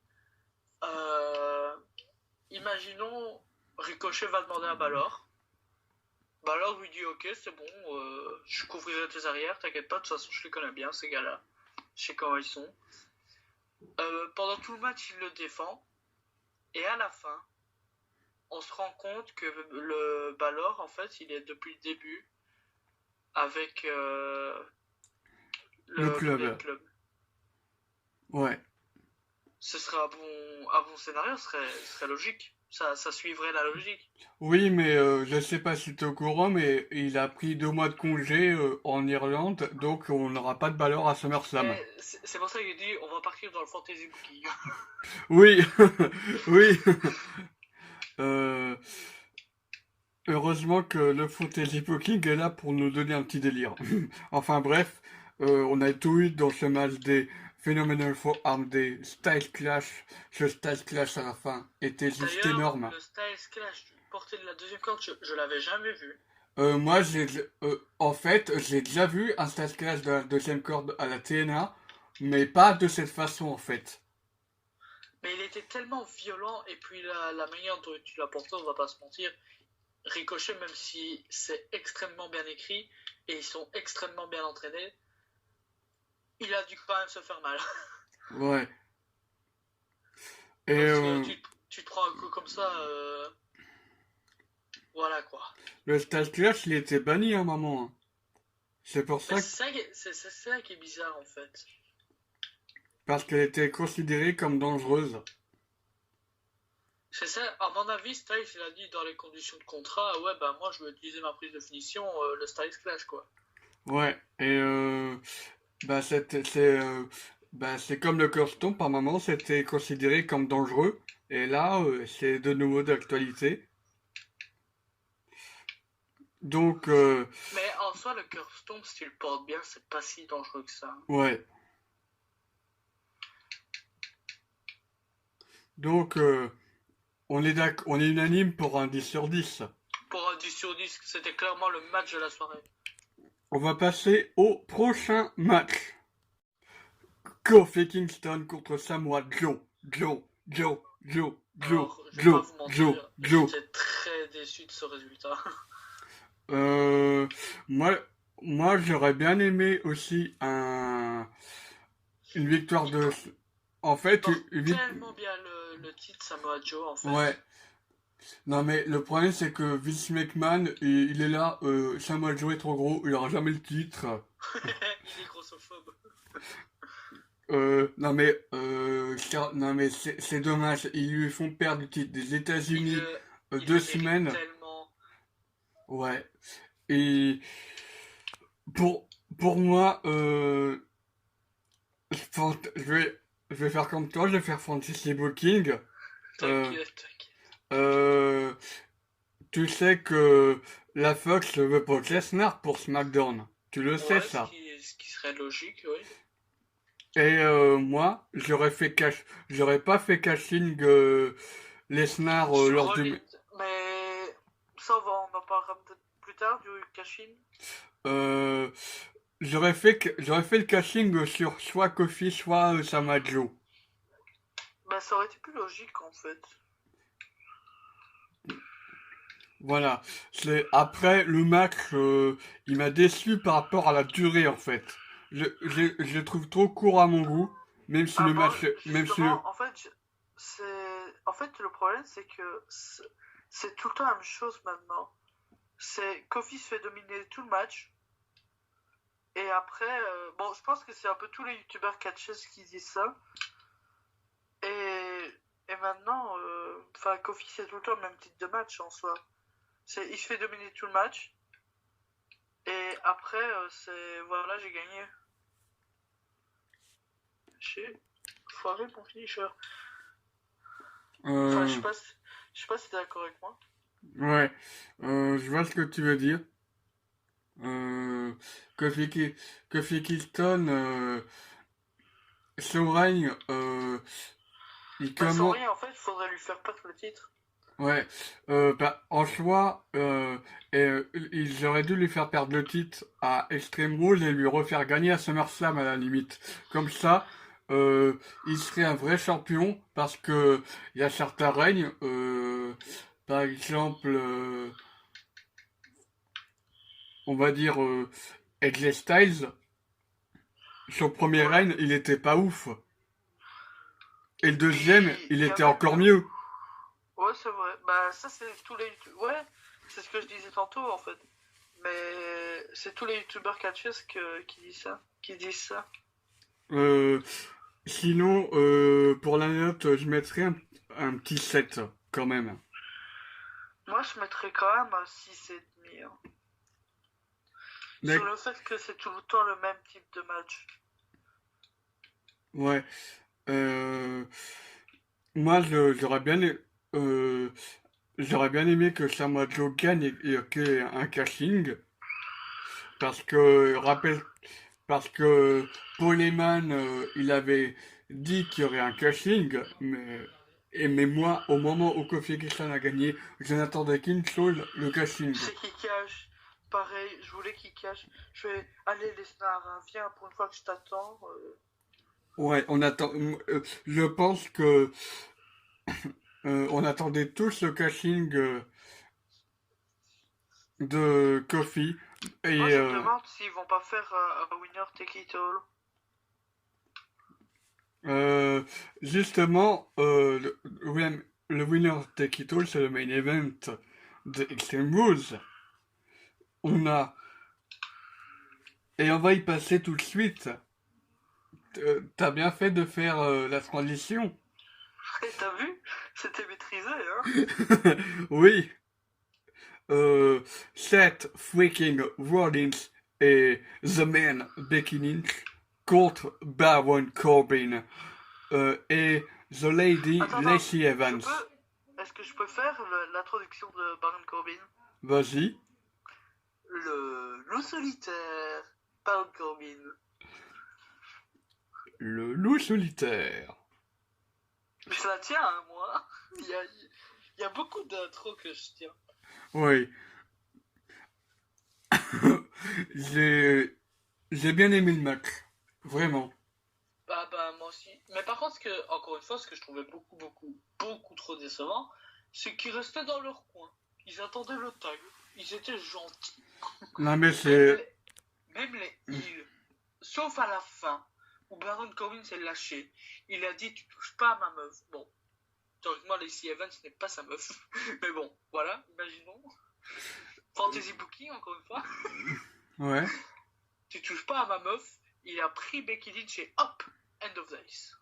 [SPEAKER 2] Imaginons Ricochet va demander à Balor. Balor lui dit ok, c'est bon, je couvrirai tes arrières, t'inquiète pas, de toute façon je les connais bien ces gars-là. Je sais comment ils sont. Pendant tout le match, il le défend. Et à la fin, on se rend compte que le Balor, en fait, il est depuis le début avec
[SPEAKER 1] le
[SPEAKER 2] le Bullet
[SPEAKER 1] club.
[SPEAKER 2] Club.
[SPEAKER 1] Ouais.
[SPEAKER 2] Ce serait un bon scénario, ce serait logique. Ça suivrait la logique.
[SPEAKER 1] Oui, mais je sais pas si tu es au courant, mais il a pris 2 mois de congé en Irlande, donc on n'aura pas de Balor à SummerSlam.
[SPEAKER 2] Mais c'est pour ça qu'il dit on va partir dans le fantasy booking.
[SPEAKER 1] Oui, oui. Euh, Heureusement que le Fantasy Booking est là pour nous donner un petit délire. Enfin bref, on a tout eu dans ce match des Phenomenal Forearm des Style Clash. Ce Style Clash à la fin était juste
[SPEAKER 2] D'ailleurs,
[SPEAKER 1] énorme.
[SPEAKER 2] le Styles Clash porté de la deuxième corde, je l'avais jamais vu.
[SPEAKER 1] Moi, en fait, j'ai déjà vu un Style Clash de la deuxième corde à la TNA, mais pas de cette façon en fait.
[SPEAKER 2] Mais il était tellement violent, et puis la manière dont tu l'as porté, on va pas se mentir, Ricochet, même si c'est extrêmement bien écrit, et ils sont extrêmement bien entraînés, il a dû quand même se faire mal.
[SPEAKER 1] Ouais. Et
[SPEAKER 2] Parce que tu te prends un coup comme ça, voilà quoi.
[SPEAKER 1] le Style Clash, il était banni à un moment, hein. C'est pour
[SPEAKER 2] Mais
[SPEAKER 1] ça
[SPEAKER 2] c'est ça qui est bizarre en fait.
[SPEAKER 1] parce qu'elle était considérée comme dangereuse.
[SPEAKER 2] C'est ça, à mon avis, Styles il a dit dans les conditions de contrat, ouais bah moi je veux utiliser ma prise de finition, le Styles Clash quoi.
[SPEAKER 1] Ouais, et bah c'est comme le Curstomp, par moment c'était considéré comme dangereux, et là c'est de nouveau d'actualité. Donc
[SPEAKER 2] Mais en soi, le Curve Stomp, si tu le portes bien, c'est pas si dangereux que ça.
[SPEAKER 1] ouais, donc on est unanime pour un 10/10.
[SPEAKER 2] Pour un 10 sur 10, c'était clairement le match de la soirée.
[SPEAKER 1] On va passer au prochain match. Kofi Kingston contre Samoa Joe. Joe, Joe, Joe, Joe,
[SPEAKER 2] Alors, je vais pas
[SPEAKER 1] Joe,
[SPEAKER 2] vous
[SPEAKER 1] Joe,
[SPEAKER 2] mentir,
[SPEAKER 1] Joe.
[SPEAKER 2] j'étais très déçu de ce résultat.
[SPEAKER 1] Euh, moi, moi, j'aurais bien aimé aussi une victoire
[SPEAKER 2] Il,
[SPEAKER 1] de.
[SPEAKER 2] por-
[SPEAKER 1] En
[SPEAKER 2] il
[SPEAKER 1] fait,
[SPEAKER 2] porte tellement bien le titre Samoa Joe en
[SPEAKER 1] ouais.
[SPEAKER 2] fait.
[SPEAKER 1] Non, mais le problème, c'est que Vince McMahon, il est là. Samoa Joe est trop gros, il aura jamais le titre.
[SPEAKER 2] Il est grossophobe.
[SPEAKER 1] Non, mais c'est dommage. Ils lui font perdre le titre des
[SPEAKER 2] Il,
[SPEAKER 1] États-Unis
[SPEAKER 2] euh, il
[SPEAKER 1] deux
[SPEAKER 2] le mérite
[SPEAKER 1] semaines.
[SPEAKER 2] tellement.
[SPEAKER 1] Ouais. Et pour, pour moi, je vais faire comme toi, je vais faire Fantasy Booking. Euh,
[SPEAKER 2] T'inquiète, t'inquiète.
[SPEAKER 1] euh, Tu sais que la Fox veut pas Lesnar pour SmackDown. Tu le sais
[SPEAKER 2] Ouais,
[SPEAKER 1] ça.
[SPEAKER 2] ce qui serait logique, oui.
[SPEAKER 1] Et moi, j'aurais pas fait casting Lesnar
[SPEAKER 2] Sur
[SPEAKER 1] lors du.
[SPEAKER 2] Rollins, mais ça, on en parlera peut-être plus tard du Cashin.
[SPEAKER 1] Euh, j'aurais fait le casting sur soit Kofi, soit Samoa Joe.
[SPEAKER 2] Bah, ça aurait été plus logique en fait.
[SPEAKER 1] Voilà. C'est après le match, il m'a déçu par rapport à la durée en fait. Je le trouve trop court à mon goût. Même si
[SPEAKER 3] Ah
[SPEAKER 1] le
[SPEAKER 3] bon,
[SPEAKER 1] match, même si le,
[SPEAKER 3] justement, en fait, le problème, c'est que c'est tout le temps la même chose maintenant. C'est Kofi se fait dominer tout le match. Et après, bon, je pense que c'est un peu tous les youtubeurs catchers qui disent ça. Et maintenant, enfin, Kofi, c'est tout le temps le même type de match en soi. Il se fait dominer tout le match. Et après, c'est voilà, j'ai gagné. J'ai foiré mon finisher. Enfin, je sais pas si t'es d'accord avec moi.
[SPEAKER 1] ouais, je vois ce que tu veux dire. Euh, Kofi, Ki- Kofi Kingston, son règne, il
[SPEAKER 3] Bah, sans
[SPEAKER 1] commence.
[SPEAKER 3] rien, en fait, il faudrait lui faire perdre le titre.
[SPEAKER 1] Ouais, bah, en soi, ils auraient dû lui faire perdre le titre à Extreme Rules et lui refaire gagner à SummerSlam à la limite. Comme ça, il serait un vrai champion parce que il y a certains règnes, par exemple, on va dire AJ Styles, son premier
[SPEAKER 3] Ouais.
[SPEAKER 1] règne, il était pas ouf. Et le deuxième,
[SPEAKER 3] Et
[SPEAKER 1] il
[SPEAKER 3] il y
[SPEAKER 1] était
[SPEAKER 3] avait
[SPEAKER 1] encore
[SPEAKER 3] mieux.
[SPEAKER 1] mieux.
[SPEAKER 3] Ouais, c'est vrai. Bah, ça, c'est tous les ouais, c'est ce que je disais tantôt, en fait. Mais c'est tous les youtubeurs catchers qui disent ça. Qui disent ça.
[SPEAKER 1] Euh, Sinon, pour la note, je mettrais un petit 7 quand même.
[SPEAKER 3] Moi, je mettrais quand même un 6,5, hein. Sur
[SPEAKER 1] Mec,
[SPEAKER 3] le fait que c'est tout le temps le même type de match.
[SPEAKER 1] ouais. Euh, Moi, euh, j'aurais bien aimé que Samoa Joe gagne et qu'il y ait un cashing. Parce que, parce que Paul Heyman, il avait dit qu'il y aurait un cashing. Mais moi, au moment où Kofi Kingston a gagné, je n'attendais qu'une chose, le cashing.
[SPEAKER 3] C'est qui cache. Pareil, je voulais qu'il cache. Je fais, allez, Lesnar, hein, viens pour une fois que je t'attends.
[SPEAKER 1] Ouais, on attend. Je pense que on attendait tous le cashing de Kofi
[SPEAKER 3] Moi,
[SPEAKER 1] et
[SPEAKER 3] je me demande s'ils vont pas faire un winner take it all.
[SPEAKER 1] euh, justement ouais, le winner take it all c'est le main event de Extreme Rules. On a et on va y passer tout de suite. T'as bien fait de faire la transition.
[SPEAKER 3] Et t'as vu? C'était maîtrisé, hein?
[SPEAKER 1] Oui, Seth freaking Rollins et The Man Becky Lynch contre Baron Corbin et The Lady
[SPEAKER 3] Attends, attends,
[SPEAKER 1] Lacey Evans.
[SPEAKER 3] est-ce que je peux faire l'introduction de Baron Corbin?
[SPEAKER 1] Vas-y.
[SPEAKER 3] Le loup solitaire, Baron Corbin.
[SPEAKER 1] Le loup solitaire.
[SPEAKER 3] Je la tiens, hein, moi. Il y a beaucoup d'intros que je tiens.
[SPEAKER 1] Oui. j'ai j'ai bien aimé le match. Vraiment.
[SPEAKER 2] Bah, moi aussi. Mais par contre, encore une fois, ce que je trouvais beaucoup trop décevant, c'est qu'ils restaient dans leur coin. Ils attendaient le tag. Ils étaient gentils.
[SPEAKER 1] Non mais
[SPEAKER 2] Même
[SPEAKER 1] c'est...
[SPEAKER 2] même les heals. Sauf à la fin, où Baron Corbin s'est lâché. Il a dit, tu touches pas à ma meuf. Bon, théoriquement, Lacey Evans n'est pas sa meuf. Mais bon, voilà, imaginons. Fantasy Booking, encore une fois.
[SPEAKER 1] Ouais.
[SPEAKER 2] Tu touches pas à ma meuf. Il a pris Becky Lynch et hop, end of days.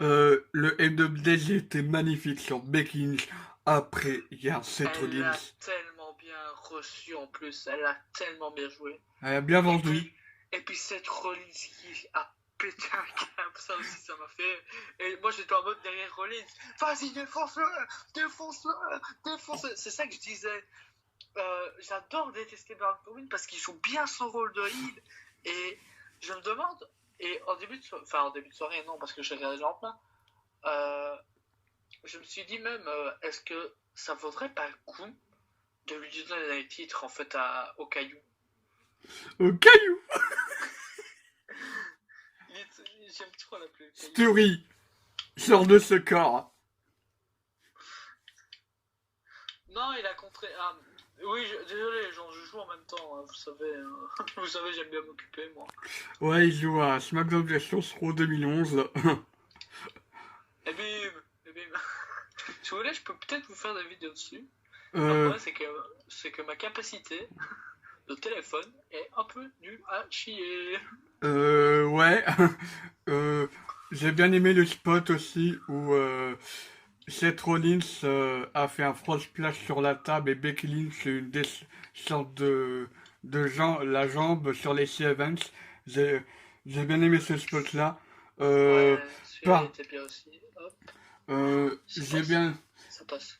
[SPEAKER 1] Le MWD était magnifique sur Becky Lynch. Après, il y a Seth
[SPEAKER 2] Elle
[SPEAKER 1] Rollins.
[SPEAKER 2] l'a tellement bien reçu en plus. Elle a tellement bien joué.
[SPEAKER 1] Elle a bien vendu.
[SPEAKER 2] Et puis Seth Rollins qui a pété un câble, ça aussi ça m'a fait. Et moi j'étais en mode derrière Rollins, vas-y défonce-le, défonce-le, défonce-le. C'est ça que je disais. J'adore détester Baron Corbin parce qu'il joue bien son rôle de heel. Et je me demande, et en début de soirée non parce que je regardais le lendemain, je me suis dit même, est-ce que ça vaudrait pas le coup de lui donner les titres en fait au Caillou.
[SPEAKER 1] Au caillou.
[SPEAKER 2] J'aime trop l'appeler Caillou.
[SPEAKER 1] Story. Sors de ce corps.
[SPEAKER 2] Non, il a contré. Oui, désolé, genre, je joue en même temps, hein, vous savez. Vous savez, j'aime bien m'occuper, moi.
[SPEAKER 1] Ouais, il joue à SmackDown Versus Raw 2011.
[SPEAKER 2] Et bim, et bim. Si vous voulez, je peux peut-être vous faire des vidéos dessus. Le
[SPEAKER 1] Euh,
[SPEAKER 2] problème, c'est que ma capacité de téléphone est un peu nulle à chier.
[SPEAKER 1] ouais. Euh, j'ai bien aimé le spot aussi où Seth Rollins a fait un frog splash sur la table et Becky Lynch une sorte la jambe sur les Evans. J'ai, j'ai bien aimé ce spot-là. Euh,
[SPEAKER 2] Ouais, celui-là
[SPEAKER 1] par,
[SPEAKER 2] était bien aussi. Hop, ça
[SPEAKER 1] j'ai
[SPEAKER 2] passe.
[SPEAKER 1] bien,
[SPEAKER 2] Ça passe.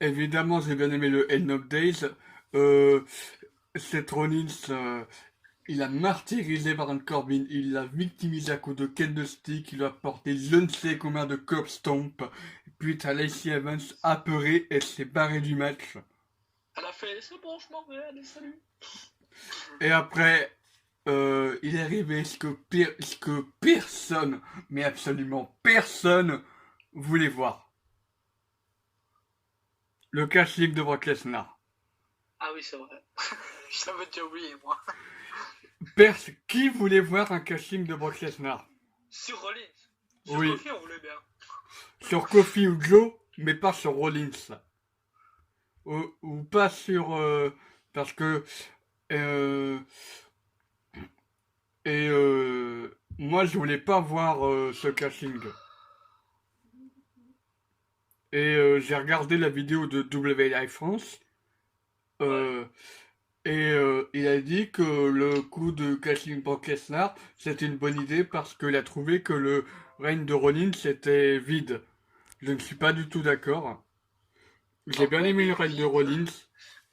[SPEAKER 1] évidemment, j'ai bien aimé le End of Days. Euh, Seth Rollins, il a martyrisé Baron Corbin, il l'a victimisé à coups de candlestick, il lui a porté je ne sais combien de curb stomp. Puis t'as Lacey Evans apeurée, elle s'est barrée du match.
[SPEAKER 2] Elle a fait, c'est bon, je m'en vais, allez, salut.
[SPEAKER 1] Et après, il est arrivé ce que personne, mais absolument personne, voulait voir. Le casting de Brock Lesnar.
[SPEAKER 2] Ah oui, c'est vrai. J'avais déjà oublié, moi.
[SPEAKER 1] Qui voulait voir un casting de Brock Lesnar?
[SPEAKER 2] Sur Rollins. Sur
[SPEAKER 1] Oui,
[SPEAKER 2] Kofi, on voulait bien.
[SPEAKER 1] sur Kofi ou Joe, mais pas sur Rollins. Ou pas sur... parce que... euh, moi, je voulais pas voir ce casting. Et j'ai regardé la vidéo de WLI France.
[SPEAKER 2] Ouais.
[SPEAKER 1] euh, il a dit que le coup de casting Brock Lesnar, c'était une bonne idée parce qu'il a trouvé que le règne de Rollins était vide. Je ne suis pas du tout d'accord. J'ai bien
[SPEAKER 2] Pourquoi il
[SPEAKER 1] aimé le
[SPEAKER 2] est
[SPEAKER 1] règne de
[SPEAKER 2] vide?
[SPEAKER 1] Rollins.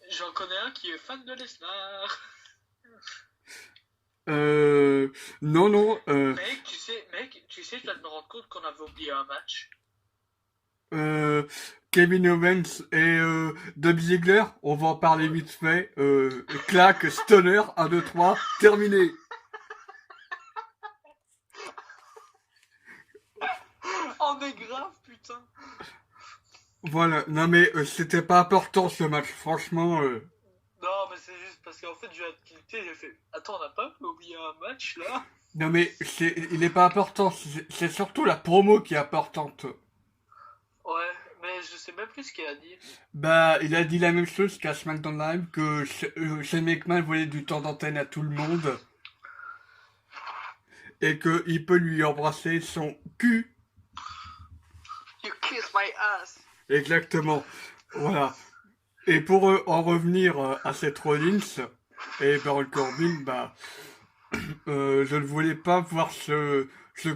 [SPEAKER 2] J'en connais un qui est fan de Lesnar.
[SPEAKER 1] Euh, non, non.
[SPEAKER 2] Mec, tu sais, je viens de me rendre compte qu'on avait oublié un match.
[SPEAKER 1] Euh, Kevin Owens et Dolph Ziggler, on va en parler vite fait. Clac, Stunner, 1, 2, 3, terminé.
[SPEAKER 2] Oh, mais grave, putain.
[SPEAKER 1] Voilà, non mais c'était pas important ce match, franchement.
[SPEAKER 2] Non, mais c'est juste parce qu'en fait, je viens de tilter, j'ai fait. Attends, on n'a pas oublié un match là?
[SPEAKER 1] Non mais il est pas important, c'est surtout la promo qui est importante.
[SPEAKER 2] Ouais, mais je sais même plus ce qu'il a dit.
[SPEAKER 1] Bah, il a dit la même chose qu'à SmackDown Live, que Shane McMahon volait du temps d'antenne à tout le monde et qu'il peut lui embrasser son cul.
[SPEAKER 3] You kiss my ass.
[SPEAKER 1] Exactement. Voilà. Et pour en revenir à Seth Rollins et Baron Corbin, bah, je ne voulais pas voir ce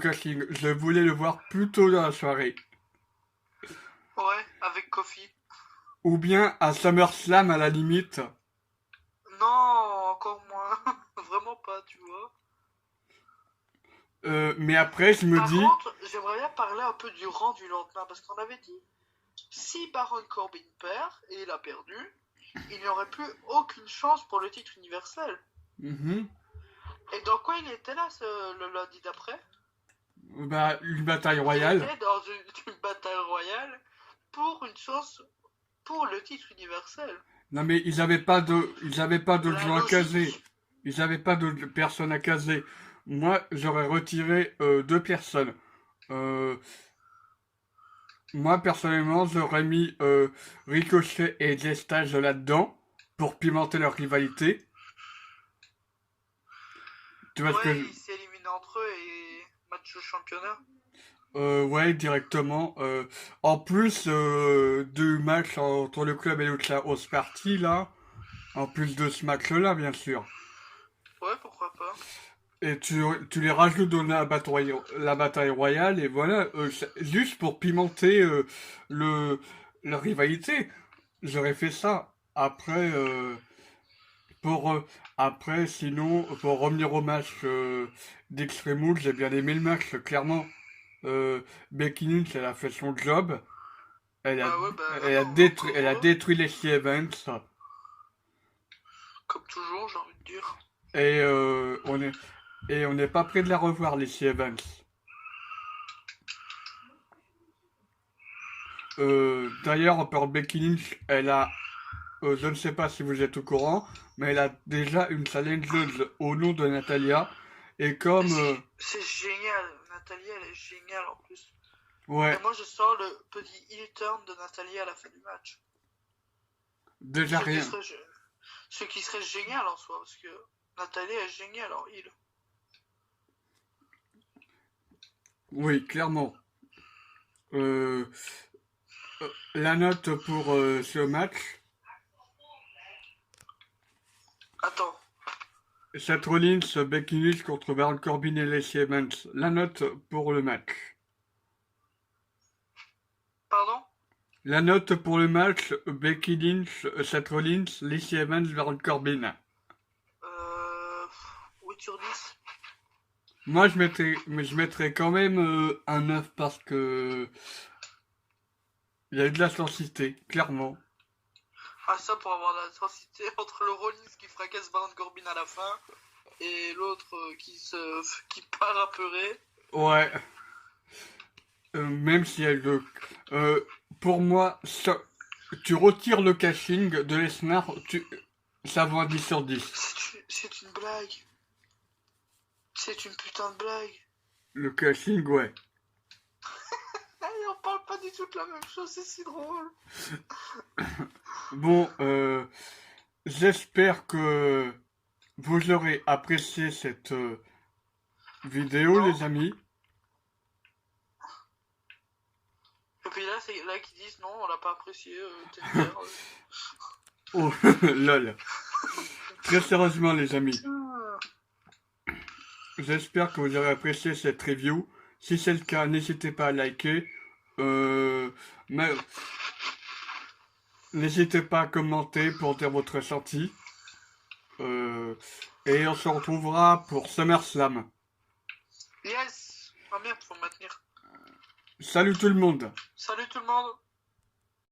[SPEAKER 1] casting. Je voulais le voir plus tôt dans la soirée.
[SPEAKER 3] Ouais, avec Kofi.
[SPEAKER 1] Ou bien à SummerSlam à la limite.
[SPEAKER 3] Non, encore moins. Vraiment pas, tu vois.
[SPEAKER 1] Mais après, je me
[SPEAKER 3] Par
[SPEAKER 1] dis,
[SPEAKER 3] contre, j'aimerais bien parler un peu du rang du lendemain, parce qu'on avait dit, si Baron Corbin perd, et il a perdu, il n'y aurait plus aucune chance pour le titre universel.
[SPEAKER 1] mhm,
[SPEAKER 3] Et dans quoi il était là le lundi d'après?
[SPEAKER 1] bah, une bataille
[SPEAKER 3] Il
[SPEAKER 1] royale.
[SPEAKER 3] était dans une bataille royale pour une chance pour le titre universel.
[SPEAKER 1] Non mais ils avaient pas de
[SPEAKER 3] La
[SPEAKER 1] gens à caser.
[SPEAKER 3] logique.
[SPEAKER 1] Ils avaient pas de personnes à caser. Moi, j'aurais retiré 2 personnes. Euh, Moi, personnellement, j'aurais mis Ricochet et Gestage là-dedans pour pimenter leur rivalité. Tu vois ce que
[SPEAKER 3] Ouais, ils s'éliminent entre eux et match au championnat.
[SPEAKER 1] ouais, directement. En plus du match entre le club et le House Party, là. En plus de ce match-là, bien sûr.
[SPEAKER 3] Ouais, pourquoi pas.
[SPEAKER 1] Et tu les rajoutes dans la bataille royale, et voilà, juste pour pimenter le, la rivalité. J'aurais fait ça. Après, pour, après, sinon, pour revenir au match d'Extreme Rules, j'ai bien aimé le match, clairement. Becky Lynch, elle a fait son job. Elle a,
[SPEAKER 3] Bah ouais, bah
[SPEAKER 1] elle a
[SPEAKER 3] encore eux.
[SPEAKER 1] détruit les Evans.
[SPEAKER 3] Comme toujours, j'ai envie de dire.
[SPEAKER 1] Et on n'est pas près de la revoir, les Evans. D'ailleurs, pour Becky Lynch, elle a je ne sais pas si vous êtes au courant, mais elle a déjà une challengeuse au nom de Natalia. Et comme...
[SPEAKER 3] C'est génial, Nathalie elle est géniale en plus.
[SPEAKER 1] ouais,
[SPEAKER 3] Et moi je sens le petit heel turn de Nathalie à la fin du match.
[SPEAKER 1] déjà rien.
[SPEAKER 3] Ce qui serait génial en soi, parce que Nathalie est géniale en heel.
[SPEAKER 1] Oui, clairement. Euh, la note pour ce match,
[SPEAKER 3] Attends,
[SPEAKER 1] Seth Rollins, Becky Lynch contre Baron Corbin et Lacey Evans. La note pour le match.
[SPEAKER 3] pardon?
[SPEAKER 1] La note pour le match, Becky Lynch, Seth Rollins, Lacey Evans, Baron Corbin.
[SPEAKER 3] 8 sur 10.
[SPEAKER 1] Moi, je mettrais quand même un 9 parce que il y a eu de la intensité, clairement.
[SPEAKER 3] Ah ça pour avoir la intensité entre le Rollins qui fracasse Baron Corbin à la fin et l'autre qui part à pleurer.
[SPEAKER 1] Ouais. Même si elle veut. Pour moi, tu retires le caching de Lesnar, ça vaut un 10 sur 10.
[SPEAKER 3] C'est une blague. C'est une putain de blague.
[SPEAKER 1] Le caching, ouais.
[SPEAKER 3] Et on parle pas du tout de la même chose, c'est si drôle.
[SPEAKER 1] Bon, j'espère que vous aurez apprécié cette vidéo,
[SPEAKER 3] Non.
[SPEAKER 1] les amis.
[SPEAKER 3] Et puis là, c'est là qu'ils disent non, on l'a pas apprécié.
[SPEAKER 1] Oh, lol. Très sérieusement, les amis. J'espère que vous aurez apprécié cette review. Si c'est le cas, n'hésitez pas à liker. Mais n'hésitez pas à commenter pour dire votre ressenti. Et on se retrouvera pour SummerSlam.
[SPEAKER 3] Yes. Ah merde, faut me maintenir.
[SPEAKER 1] Salut tout le monde.
[SPEAKER 3] Salut tout le monde.